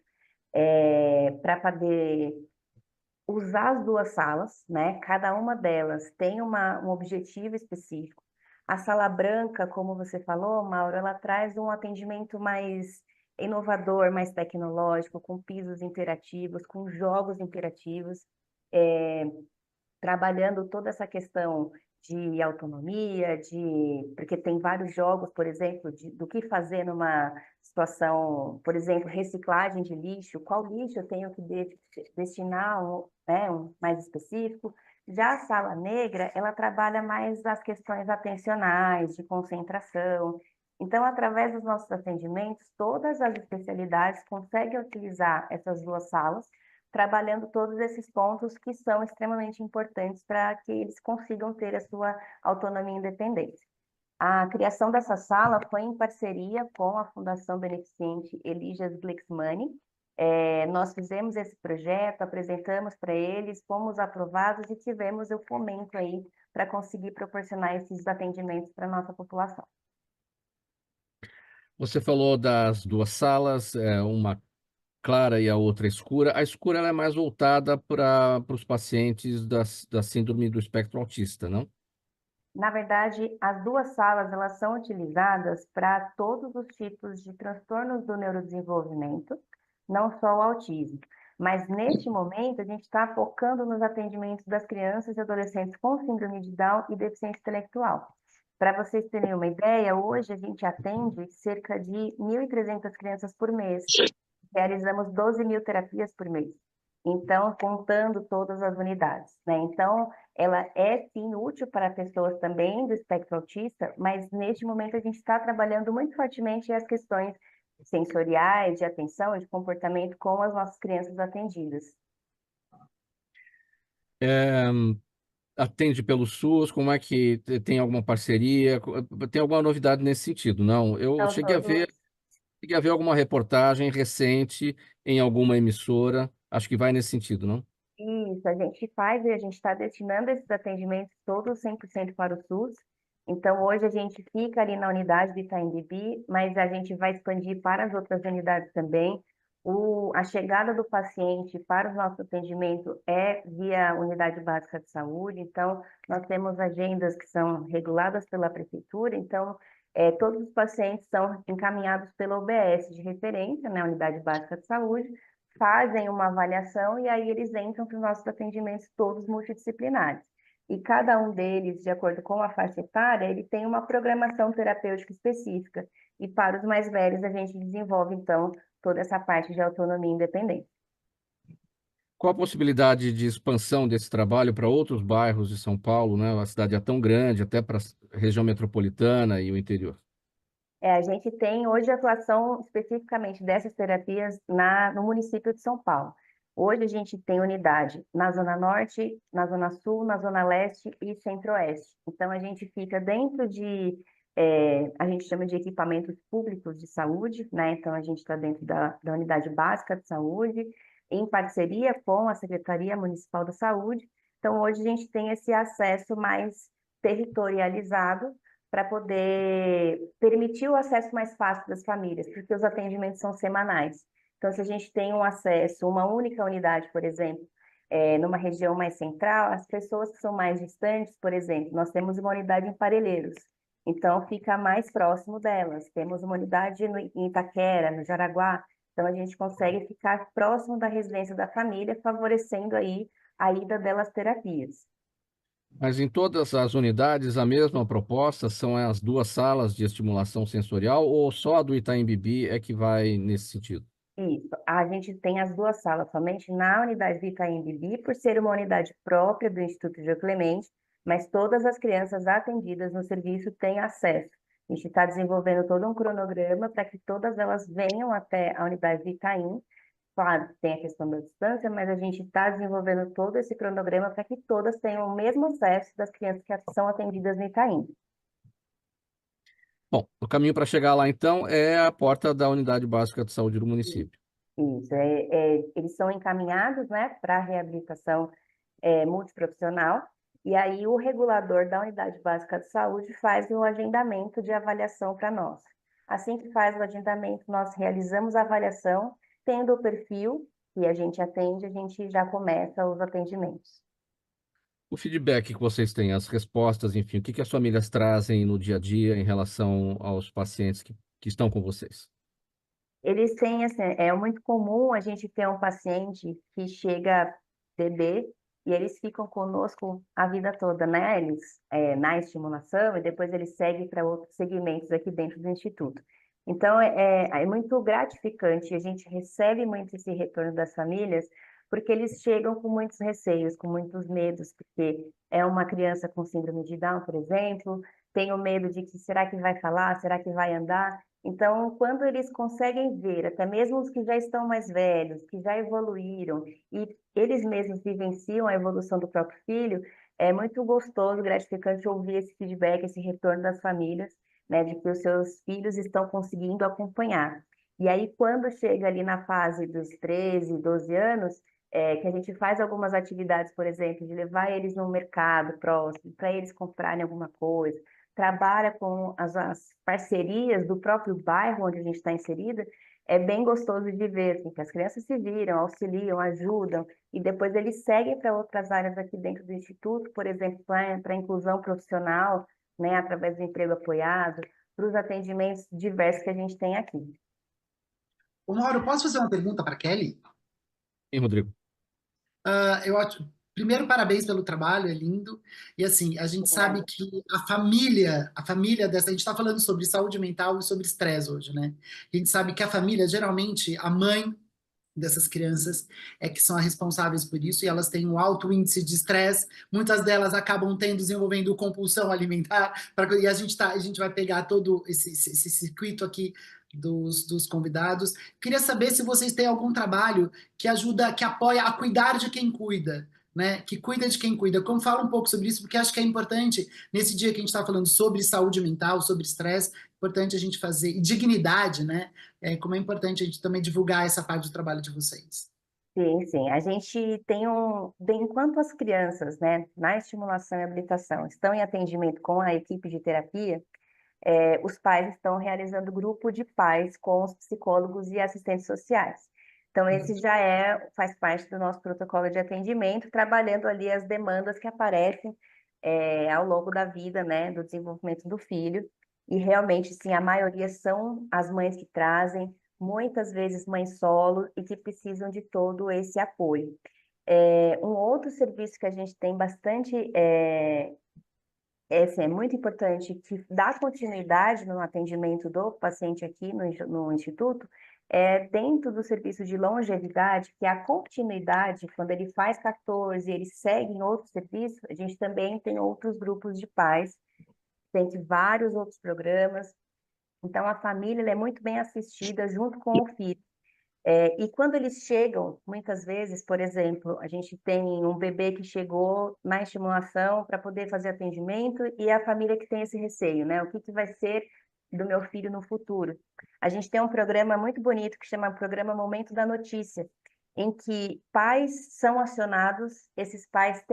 D: para poder usar as duas salas, né? Cada uma delas tem um objetivo específico. A sala branca, como você falou, Mauro, ela traz um atendimento mais inovador, mais tecnológico, com pisos interativos, com jogos interativos, trabalhando toda essa questão de autonomia, porque tem vários jogos, por exemplo, do que fazer numa situação, por exemplo, reciclagem de lixo, qual lixo eu tenho que destinar um mais específico. Já a sala negra, ela trabalha mais as questões atencionais, de concentração. Então, através dos nossos atendimentos, todas as especialidades conseguem utilizar essas duas salas, trabalhando todos esses pontos que são extremamente importantes para que eles consigam ter a sua autonomia e independência. A criação dessa sala foi em parceria com a Fundação Beneficente Elijah Glixmani. Nós fizemos esse projeto, apresentamos para eles, fomos aprovados e tivemos o fomento aí para conseguir proporcionar esses atendimentos para a nossa população.
A: Você falou das duas salas, uma clara e a outra escura. A escura ela é mais voltada para os pacientes da síndrome do espectro autista, não?
D: Na verdade, as duas salas elas são utilizadas para todos os tipos de transtornos do neurodesenvolvimento, não só o autismo. Mas neste momento, a gente está focando nos atendimentos das crianças e adolescentes com síndrome de Down e deficiência intelectual. Para vocês terem uma ideia, hoje a gente atende cerca de 1.300 crianças por mês. Realizamos 12.000 terapias por mês. Então, contando todas as unidades, né? Então, ela é, sim, útil para pessoas também do espectro autista, mas neste momento a gente está trabalhando muito fortemente as questões sensoriais, de atenção, de comportamento com as nossas crianças atendidas.
A: Atende pelo SUS, como é que tem alguma parceria? Tem alguma novidade nesse sentido? Não, eu
D: Então,
A: cheguei a ver alguma reportagem recente em alguma emissora, acho que vai nesse sentido, não?
D: Isso, a gente faz e a gente está destinando esses atendimentos todos 100% para o SUS. Então, hoje a gente fica ali na unidade do Itaim Bibi, mas a gente vai expandir para as outras unidades também. A chegada do paciente para o nosso atendimento é via unidade básica de saúde, então nós temos agendas que são reguladas pela prefeitura, então todos os pacientes são encaminhados pela UBS de referência, né, unidade básica de saúde, fazem uma avaliação e aí eles entram para os nossos atendimentos todos multidisciplinares. E cada um deles, de acordo com a faixa etária, ele tem uma programação terapêutica específica. E para os mais velhos, a gente desenvolve, então, toda essa parte de autonomia e independência.
A: Qual a possibilidade de expansão desse trabalho para outros bairros de São Paulo, né? A cidade é tão grande, até para a região metropolitana e o interior.
D: A gente tem hoje atuação especificamente dessas terapias no município de São Paulo. Hoje a gente tem unidade na Zona Norte, na Zona Sul, na Zona Leste e Centro-Oeste. Então a gente fica dentro a gente chama de equipamentos públicos de saúde, né? Então a gente está dentro da unidade básica de saúde, em parceria com a Secretaria Municipal da Saúde. Então hoje a gente tem esse acesso mais territorializado para poder permitir o acesso mais fácil das famílias, porque os atendimentos são semanais. Então, se a gente tem um acesso, uma única unidade, por exemplo, numa região mais central, as pessoas que são mais distantes, por exemplo, nós temos uma unidade em Parelheiros, então fica mais próximo delas. Temos uma unidade em Itaquera, no Jaraguá, então a gente consegue ficar próximo da residência da família, favorecendo aí a ida delas terapias.
A: Mas em todas as unidades, a mesma proposta são as duas salas de estimulação sensorial ou só a do Itaim Bibi é que vai nesse sentido?
D: Isso. A gente tem as duas salas somente na unidade do Itaim Bibi, por ser uma unidade própria do Instituto Geo Clemente, mas todas as crianças atendidas no serviço têm acesso. A gente está desenvolvendo todo um cronograma para que todas elas venham até a unidade do Itaim. Claro, tem a questão da distância, mas a gente está desenvolvendo todo esse cronograma para que todas tenham o mesmo acesso das crianças que são atendidas no Itaim.
A: Bom, o caminho para chegar lá, então, é a porta da Unidade Básica de Saúde do município.
D: Isso, eles são encaminhados, né, para a reabilitação multiprofissional, e aí o regulador da Unidade Básica de Saúde faz o agendamento de avaliação para nós. Assim que faz o agendamento, nós realizamos a avaliação tendo o perfil que a gente atende, a gente já começa os atendimentos.
A: O feedback que vocês têm, as respostas, enfim, o que as famílias trazem no dia a dia em relação aos pacientes que estão com vocês?
D: Eles têm, assim, é muito comum a gente ter um paciente que chega bebê e eles ficam conosco a vida toda, né? Eles, na estimulação, e depois eles seguem para outros segmentos aqui dentro do Instituto. Então, é muito gratificante, a gente recebe muito esse retorno das famílias, porque eles chegam com muitos receios, com muitos medos, porque é uma criança com síndrome de Down, por exemplo, tem o medo de que será que vai falar, será que vai andar? Então, quando eles conseguem ver, até mesmo os que já estão mais velhos, que já evoluíram, e eles mesmos vivenciam a evolução do próprio filho, é muito gostoso, gratificante ouvir esse feedback, esse retorno das famílias, né, de que os seus filhos estão conseguindo acompanhar. E aí, quando chega ali na fase dos 13, 12 anos, que a gente faz algumas atividades, por exemplo, de levar eles no mercado próximo, para eles comprarem alguma coisa, trabalha com as parcerias do próprio bairro onde a gente está inserida, é bem gostoso de ver, assim, que as crianças se viram, auxiliam, ajudam, e depois eles seguem para outras áreas aqui dentro do Instituto, por exemplo, para a inclusão profissional, né, através do emprego apoiado, para os atendimentos diversos que a gente tem aqui.
B: Ô, Mauro, posso fazer uma pergunta para Kelly?
A: Hein, Rodrigo?
B: Eu acho. Primeiro, parabéns pelo trabalho, é lindo. E assim, a gente sabe que a família dessa, a gente está falando sobre saúde mental e sobre estresse hoje, né? A gente sabe que a família, geralmente, a mãe dessas crianças é que são as responsáveis por isso e elas têm um alto índice de estresse. Muitas delas acabam desenvolvendo compulsão alimentar. E a gente vai pegar todo esse circuito aqui dos convidados. Queria saber se vocês têm algum trabalho que ajuda, que apoia a cuidar de quem cuida, né? Que cuida de quem cuida. Como fala um pouco sobre isso, porque acho que é importante, nesse dia que a gente está falando sobre saúde mental, sobre estresse, importante a gente fazer, e dignidade, né? Como é importante a gente também divulgar essa parte do trabalho de vocês.
D: Sim, sim. A gente tem enquanto as crianças, né, na estimulação e habilitação, estão em atendimento com a equipe de terapia, os pais estão realizando grupo de pais com os psicólogos e assistentes sociais. Então, esse já faz parte do nosso protocolo de atendimento, trabalhando ali as demandas que aparecem ao longo da vida, né, do desenvolvimento do filho. E realmente, sim, a maioria são as mães que trazem, muitas vezes mães solo, e que precisam de todo esse apoio. Um outro serviço que a gente tem bastante assim, é muito importante que dá continuidade no atendimento do paciente aqui no Instituto, dentro do serviço de longevidade, que é a continuidade, quando ele faz 14 ele segue em outro serviço, a gente também tem outros grupos de pais, tem vários outros programas, então a família ela é muito bem assistida junto com o filho. E quando eles chegam, muitas vezes, por exemplo, a gente tem um bebê que chegou na estimulação para poder fazer atendimento e a família que tem esse receio, né? O que vai ser do meu filho no futuro? A gente tem um programa muito bonito que chama Programa Momento da Notícia, em que pais são acionados, esses pais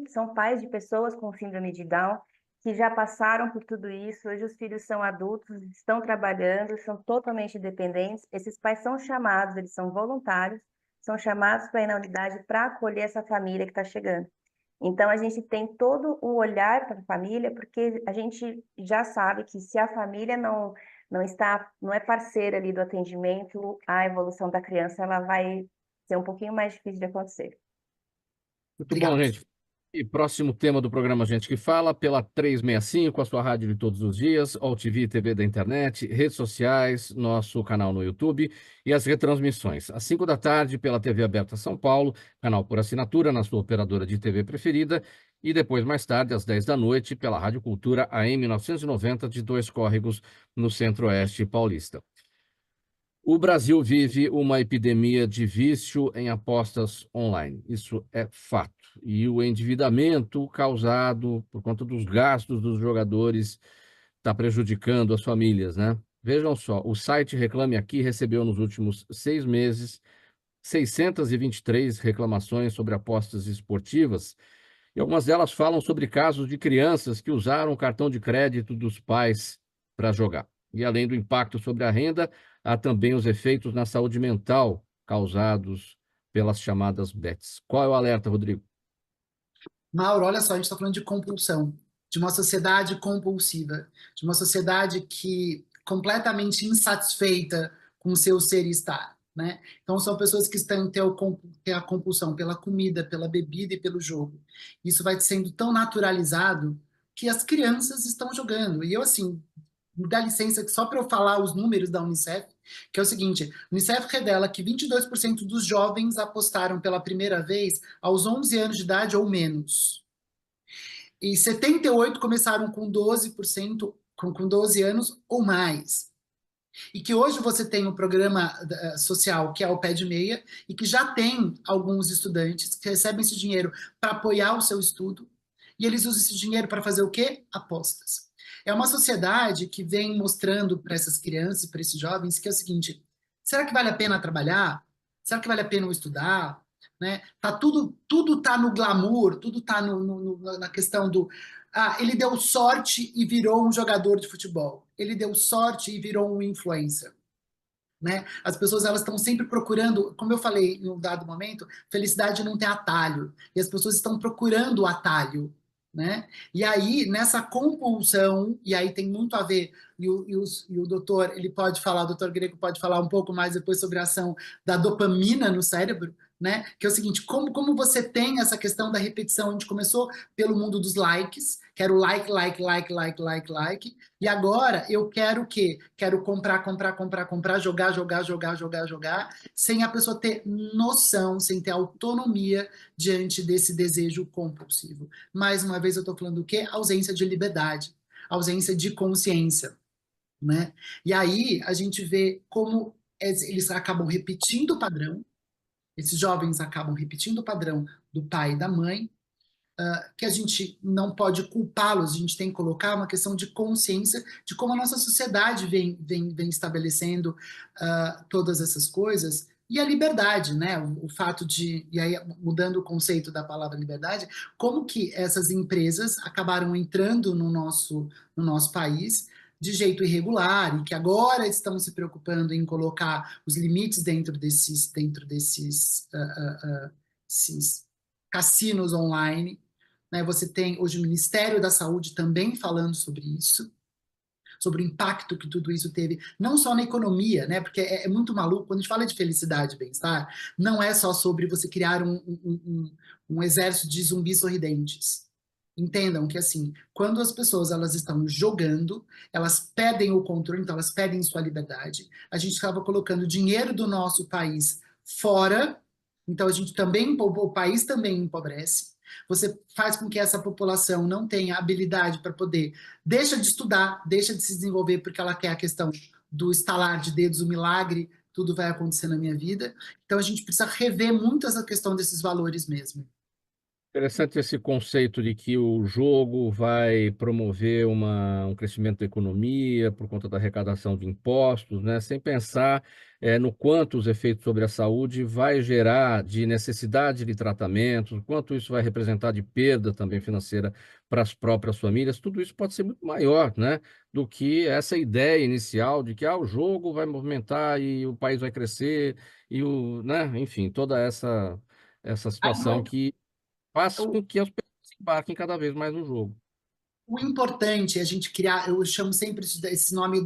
D: são pais de pessoas com síndrome de Down, que já passaram por tudo isso, hoje os filhos são adultos, estão trabalhando, são totalmente independentes, esses pais são chamados, eles são voluntários, são chamados para ir na unidade para acolher essa família que está chegando. Então, a gente tem todo o olhar para a família, porque a gente já sabe que se a família não é parceira ali do atendimento, a evolução da criança ela vai ser um pouquinho mais difícil de acontecer.
A: Muito
B: Obrigado.
A: bom, gente. E próximo tema do programa Gente que Fala, pela 365, a sua rádio de todos os dias, OLTV e TV da internet, redes sociais, nosso canal no YouTube e as retransmissões. Às 5 da tarde, pela TV Aberta São Paulo, canal por assinatura na sua operadora de TV preferida, e depois, mais tarde, às 10 da noite, pela Rádio Cultura AM 990 de Dois Córregos, no Centro-Oeste paulista. O Brasil vive uma epidemia de vício em apostas online. Isso é fato. E o endividamento causado por conta dos gastos dos jogadores está prejudicando as famílias, né? Vejam só, o site Reclame Aqui recebeu nos últimos 6 meses 623 reclamações sobre apostas esportivas, e algumas delas falam sobre casos de crianças que usaram o cartão de crédito dos pais para jogar. E além do impacto sobre a renda, há também os efeitos na saúde mental causados pelas chamadas bets. Qual é o alerta, Rodrigo?
B: Mauro, olha só, a gente está falando de compulsão, de uma sociedade compulsiva, de uma sociedade que completamente insatisfeita com o seu ser e estar, né? Então são pessoas que estão têm a compulsão pela comida, pela bebida e pelo jogo. Isso vai sendo tão naturalizado que as crianças estão jogando. E eu, assim, me dá licença que só para eu falar os números da Unicef, que é o seguinte, a Unicef revela que 22% dos jovens apostaram pela primeira vez aos 11 anos de idade ou menos. E 78% começaram com 12%, com 12 anos ou mais. E que hoje você tem um programa social que é o Pé de Meia e que já tem alguns estudantes que recebem esse dinheiro para apoiar o seu estudo e eles usam esse dinheiro para fazer o quê? Apostas. É uma sociedade que vem mostrando para essas crianças, para esses jovens, que é o seguinte: será que vale a pena trabalhar? Será que vale a pena eu estudar? Né? Tudo tá no glamour, tudo tá na questão do ele deu sorte e virou um jogador de futebol. Ele deu sorte e virou um influencer. Né? As pessoas elas estão sempre procurando, como eu falei em um dado momento, felicidade não tem atalho. E as pessoas estão procurando o atalho. Né? E aí, nessa compulsão, e aí tem muito a ver, e o doutor, ele pode falar, o doutor Greco pode falar um pouco mais depois sobre a ação da dopamina no cérebro, né? Que é o seguinte, como você tem essa questão da repetição, a gente começou pelo mundo dos likes, quero like, like, like, like, like, like, e agora eu quero o quê? Quero comprar, comprar, comprar, comprar, jogar, jogar, jogar, jogar, jogar, sem a pessoa ter noção, sem ter autonomia diante desse desejo compulsivo. Mais uma vez eu estou falando o quê? Ausência de liberdade, ausência de consciência, né? E aí a gente vê como eles acabam repetindo o padrão, esses jovens acabam repetindo o padrão do pai e da mãe, que a gente não pode culpá-los, a gente tem que colocar uma questão de consciência de como a nossa sociedade vem estabelecendo todas essas coisas, e a liberdade, né? O fato de, e aí mudando o conceito da palavra liberdade, como que essas empresas acabaram entrando no nosso país de jeito irregular, e que agora estão se preocupando em colocar os limites dentro desses esses cassinos online, né? Você tem hoje o Ministério da Saúde também falando sobre isso, sobre o impacto que tudo isso teve, não só na economia, né? Porque é muito maluco, quando a gente fala de felicidade e bem-estar, não é só sobre você criar um exército de zumbis sorridentes. Entendam que, assim, quando as pessoas elas estão jogando, elas perdem o controle, então elas perdem sua liberdade. A gente estava colocando dinheiro do nosso país fora, então a gente também, o país também empobrece. Você faz com que essa população não tenha habilidade para poder, deixa de estudar, deixa de se desenvolver, porque ela quer a questão do estalar de dedos, o milagre, tudo vai acontecer na minha vida. Então a gente precisa rever muito essa questão desses valores mesmo.
A: Interessante esse conceito de que o jogo vai promover um crescimento da economia por conta da arrecadação de impostos, né? Sem pensar no quanto os efeitos sobre a saúde vai gerar de necessidade de tratamento, quanto isso vai representar de perda também financeira para as próprias famílias. Tudo isso pode ser muito maior, né, do que essa ideia inicial de que o jogo vai movimentar e o país vai crescer né? Enfim, toda essa situação que faz com que as pessoas embarquem cada vez mais no jogo.
B: O importante é a gente criar, eu chamo sempre esse nome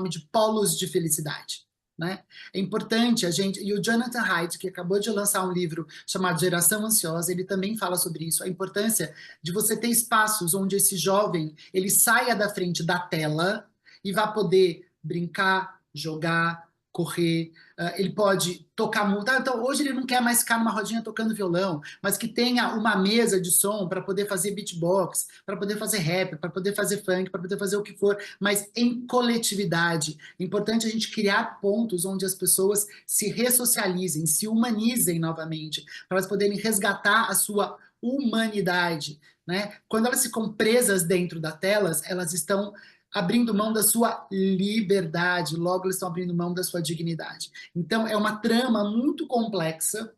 B: de polos de felicidade. Né? É importante a gente, e o Jonathan Haidt, que acabou de lançar um livro chamado Geração Ansiosa, ele também fala sobre isso, a importância de você ter espaços onde esse jovem ele saia da frente da tela e vá poder brincar, jogar, correr, ele pode tocar música. Então, hoje ele não quer mais ficar numa rodinha tocando violão, mas que tenha uma mesa de som para poder fazer beatbox, para poder fazer rap, para poder fazer funk, para poder fazer o que for, mas em coletividade. É importante a gente criar pontos onde as pessoas se ressocializem, se humanizem novamente, para elas poderem resgatar a sua humanidade. Né? Quando elas ficam presas dentro das telas, elas estão abrindo mão da sua liberdade, logo eles estão abrindo mão da sua dignidade. Então, é uma trama muito complexa,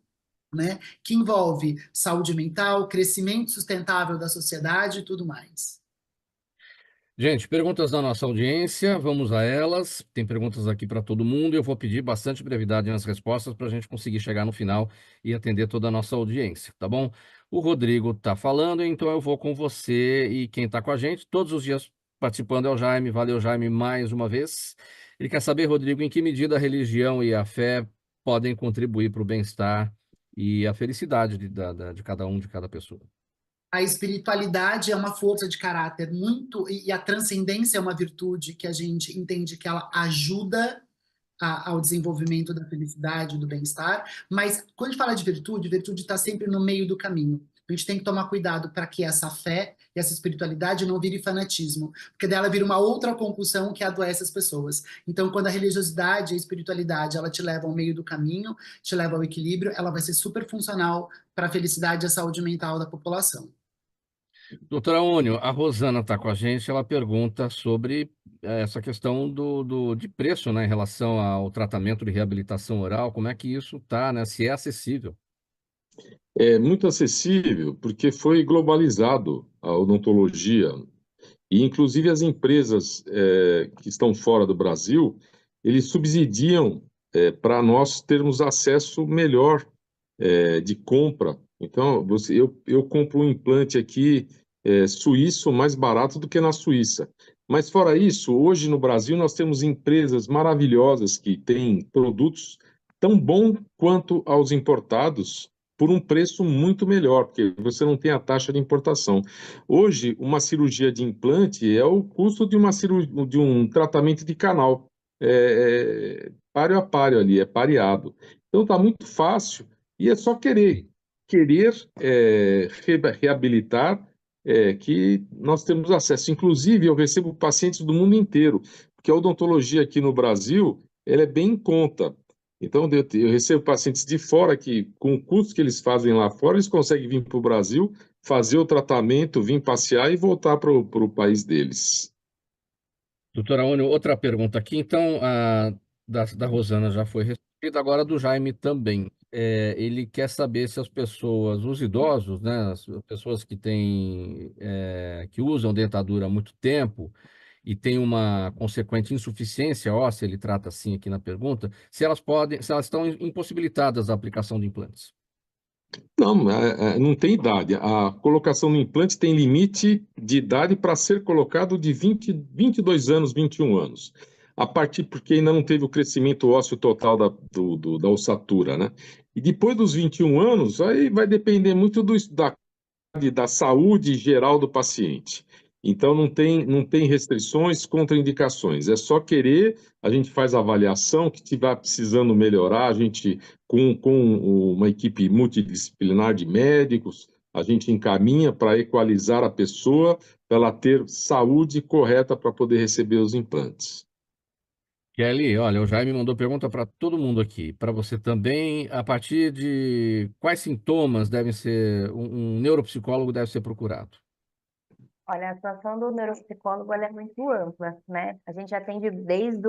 B: né, que envolve saúde mental, crescimento sustentável da sociedade e tudo mais.
A: Gente, perguntas da nossa audiência, vamos a elas. Tem perguntas aqui para todo mundo e eu vou pedir bastante brevidade nas respostas para a gente conseguir chegar no final e atender toda a nossa audiência, tá bom? O Rodrigo está falando, então eu vou com você e quem está com a gente todos os dias participando é o Jaime. Valeu, Jaime, mais uma vez. Ele quer saber, Rodrigo, em que medida a religião e a fé podem contribuir para o bem-estar e a felicidade de cada um, de cada pessoa.
B: A espiritualidade é uma força de caráter muito, e a transcendência é uma virtude que a gente entende que ela ajuda ao desenvolvimento da felicidade, do bem-estar, mas quando a gente fala de virtude, virtude está sempre no meio do caminho. A gente tem que tomar cuidado para que essa fé e essa espiritualidade não vire fanatismo, porque dela vira uma outra compulsão que adoece as pessoas. Então, quando a religiosidade e a espiritualidade ela te leva ao meio do caminho, te leva ao equilíbrio, ela vai ser super funcional para a felicidade e a saúde mental da população.
A: Doutora Ônio, a Rosana está com a gente, ela pergunta sobre essa questão de preço, né, em relação ao tratamento de reabilitação oral, como é que isso está, né, se é acessível.
E: É muito acessível porque foi globalizado a odontologia e, inclusive, as empresas que estão fora do Brasil, eles subsidiam para nós termos acesso melhor de compra. Então, eu compro um implante aqui suíço mais barato do que na Suíça. Mas, fora isso, hoje no Brasil nós temos empresas maravilhosas que têm produtos tão bons quanto aos importados por um preço muito melhor, porque você não tem a taxa de importação. Hoje, uma cirurgia de implante é o custo de de um tratamento de canal. Páreo a páreo ali, é pareado. Então, está muito fácil e é só querer reabilitar que nós temos acesso. Inclusive, eu recebo pacientes do mundo inteiro, porque a odontologia aqui no Brasil, ela é bem em conta. Então, eu recebo pacientes de fora que, com o custo que eles fazem lá fora, eles conseguem vir para o Brasil, fazer o tratamento, vir passear e voltar para o país deles.
A: Doutora Ônio, outra pergunta aqui, então, da Rosana já foi respondida, agora do Jaime também. Ele quer saber se as pessoas, os idosos, né, as pessoas que têm, que usam dentadura há muito tempo, e tem uma consequente insuficiência óssea, ele trata assim aqui na pergunta, se elas estão impossibilitadas da aplicação de implantes.
E: Não, não tem idade. A colocação no implante tem limite de idade para ser colocado de 22 anos, 21 anos. A partir, porque ainda não teve o crescimento ósseo total da ossatura, né? E depois dos 21 anos, aí vai depender muito da saúde geral do paciente. Então, não tem restrições, contraindicações. É só querer, a gente faz a avaliação, que estiver precisando melhorar, a gente, com uma equipe multidisciplinar de médicos, a gente encaminha para equalizar a pessoa, para ela ter saúde correta para poder receber os implantes.
A: Kelly, olha, o Jaime mandou pergunta para todo mundo aqui, para você também, a partir de quais sintomas devem ser, um neuropsicólogo deve ser procurado?
D: Olha, a situação do neuropsicólogo ela é muito ampla, né? A gente atende desde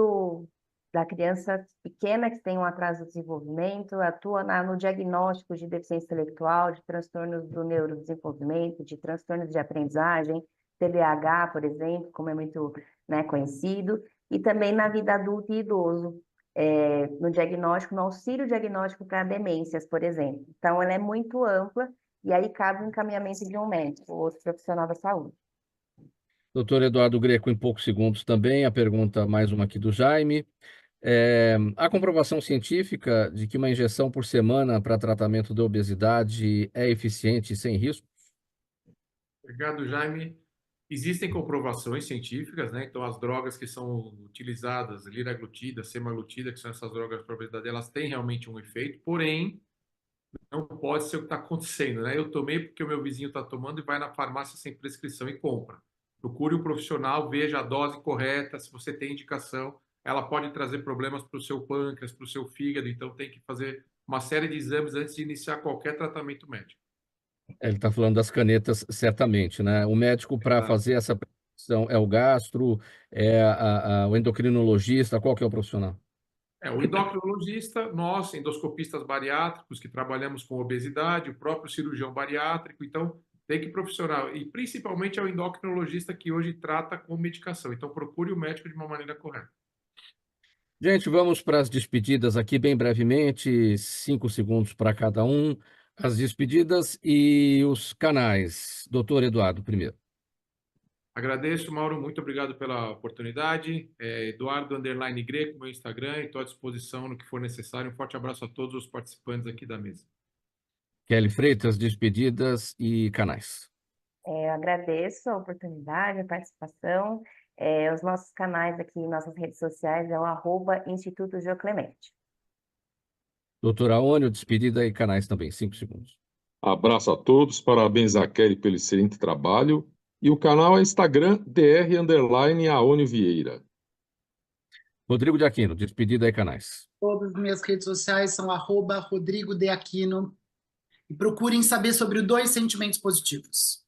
D: da criança pequena que tem um atraso de desenvolvimento, atua no diagnóstico de deficiência intelectual, de transtornos do neurodesenvolvimento, de transtornos de aprendizagem, TDAH, por exemplo, como é muito, né, conhecido, e também na vida adulta e idoso, no diagnóstico, no auxílio diagnóstico para demências, por exemplo. Então, ela é muito ampla e aí cabe o encaminhamento de um médico ou outro profissional da saúde.
A: Doutor Eduardo Greco, em poucos segundos também, a pergunta, mais uma aqui do Jaime. Há comprovação científica de que uma injeção por semana para tratamento da obesidade é eficiente e sem risco?
C: Obrigado, Jaime. Existem comprovações científicas, né? Então, as drogas que são utilizadas, liraglutida, semaglutida, que são essas drogas para obesidade, elas têm realmente um efeito, porém, não pode ser o que está acontecendo, né? Eu tomei porque o meu vizinho está tomando e vai na farmácia sem prescrição e compra. Procure um profissional, veja a dose correta, se você tem indicação, ela pode trazer problemas para o seu pâncreas, para o seu fígado, então tem que fazer uma série de exames antes de iniciar qualquer tratamento médico.
A: Ele está falando das canetas, certamente, né? O médico, para
C: Exato.
A: fazer essa prescrição, é o gastro, é o endocrinologista, qual que é o profissional?
C: O endocrinologista, nós, endoscopistas bariátricos, que trabalhamos com obesidade, o próprio cirurgião bariátrico. Então, tem que profissional, e principalmente é o endocrinologista que hoje trata com medicação. Então, procure o médico de uma maneira correta.
A: Gente, vamos para as despedidas aqui bem brevemente, 5 segundos para cada um. As despedidas e os canais. Doutor Eduardo, primeiro.
C: Agradeço, Mauro, muito obrigado pela oportunidade. Eduardo_Greco, meu Instagram, e estou à disposição no que for necessário. Um forte abraço a todos os participantes aqui da mesa.
A: Kelly Freitas, despedidas e canais.
D: Eu agradeço a oportunidade, a participação. Os nossos canais aqui, nossas redes sociais é o @Instituto Geoclemente.
A: Doutor Aônio, despedida e canais também, 5 segundos.
E: Abraço a todos, parabéns a Kelly pelo excelente trabalho. E o canal é Instagram, dr_Aônio Vieira.
A: Rodrigo de Aquino, despedida e canais.
B: Todas as minhas redes sociais são @RodrigoDeAquino. E procurem saber sobre os 2 sentimentos positivos.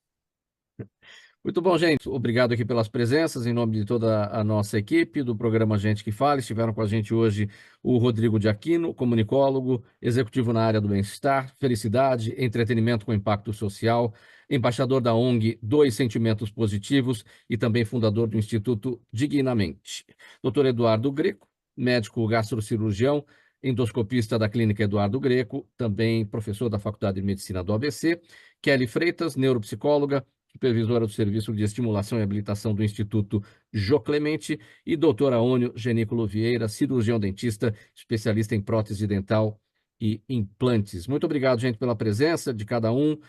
A: Muito bom, gente. Obrigado aqui pelas presenças, em nome de toda a nossa equipe do programa Gente que Fala. Estiveram com a gente hoje o Rodrigo de Aquino, comunicólogo, executivo na área do bem-estar, felicidade, entretenimento com impacto social, embaixador da ONG 2 Sentimentos Positivos e também fundador do Instituto Dignamente. Doutor Eduardo Greco, médico gastrocirurgião, endoscopista da Clínica Eduardo Greco, também professor da Faculdade de Medicina do ABC. Kelly Freitas, neuropsicóloga, supervisora do Serviço de Estimulação e Habilitação do Instituto Joclemente, e doutor Aônio Genícolo Vieira, cirurgião dentista, especialista em prótese dental e implantes. Muito obrigado, gente, pela presença de cada um.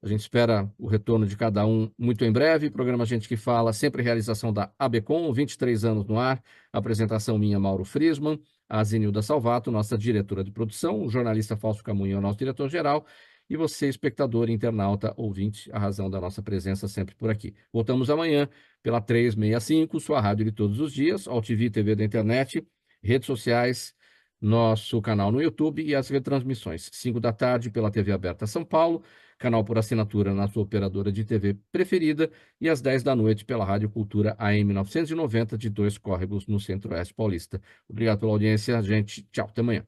A: A gente espera o retorno de cada um muito em breve. Programa Gente que Fala, sempre realização da ABCom, 23 anos no ar. Apresentação minha, Mauro Friesman, a Zenilda Salvato, nossa diretora de produção, o jornalista Fausto Camunha, o nosso diretor-geral, e você, espectador, internauta, ouvinte, a razão da nossa presença sempre por aqui. Voltamos amanhã pela 365, sua rádio de todos os dias, AltV TV da internet, redes sociais, nosso canal no YouTube e as retransmissões. 5 da tarde pela TV Aberta São Paulo, canal por assinatura na sua operadora de TV preferida, e às 10 da noite pela Rádio Cultura AM 990 de 2 Córregos, no Centro-Oeste Paulista. Obrigado pela audiência, gente. Tchau, até amanhã.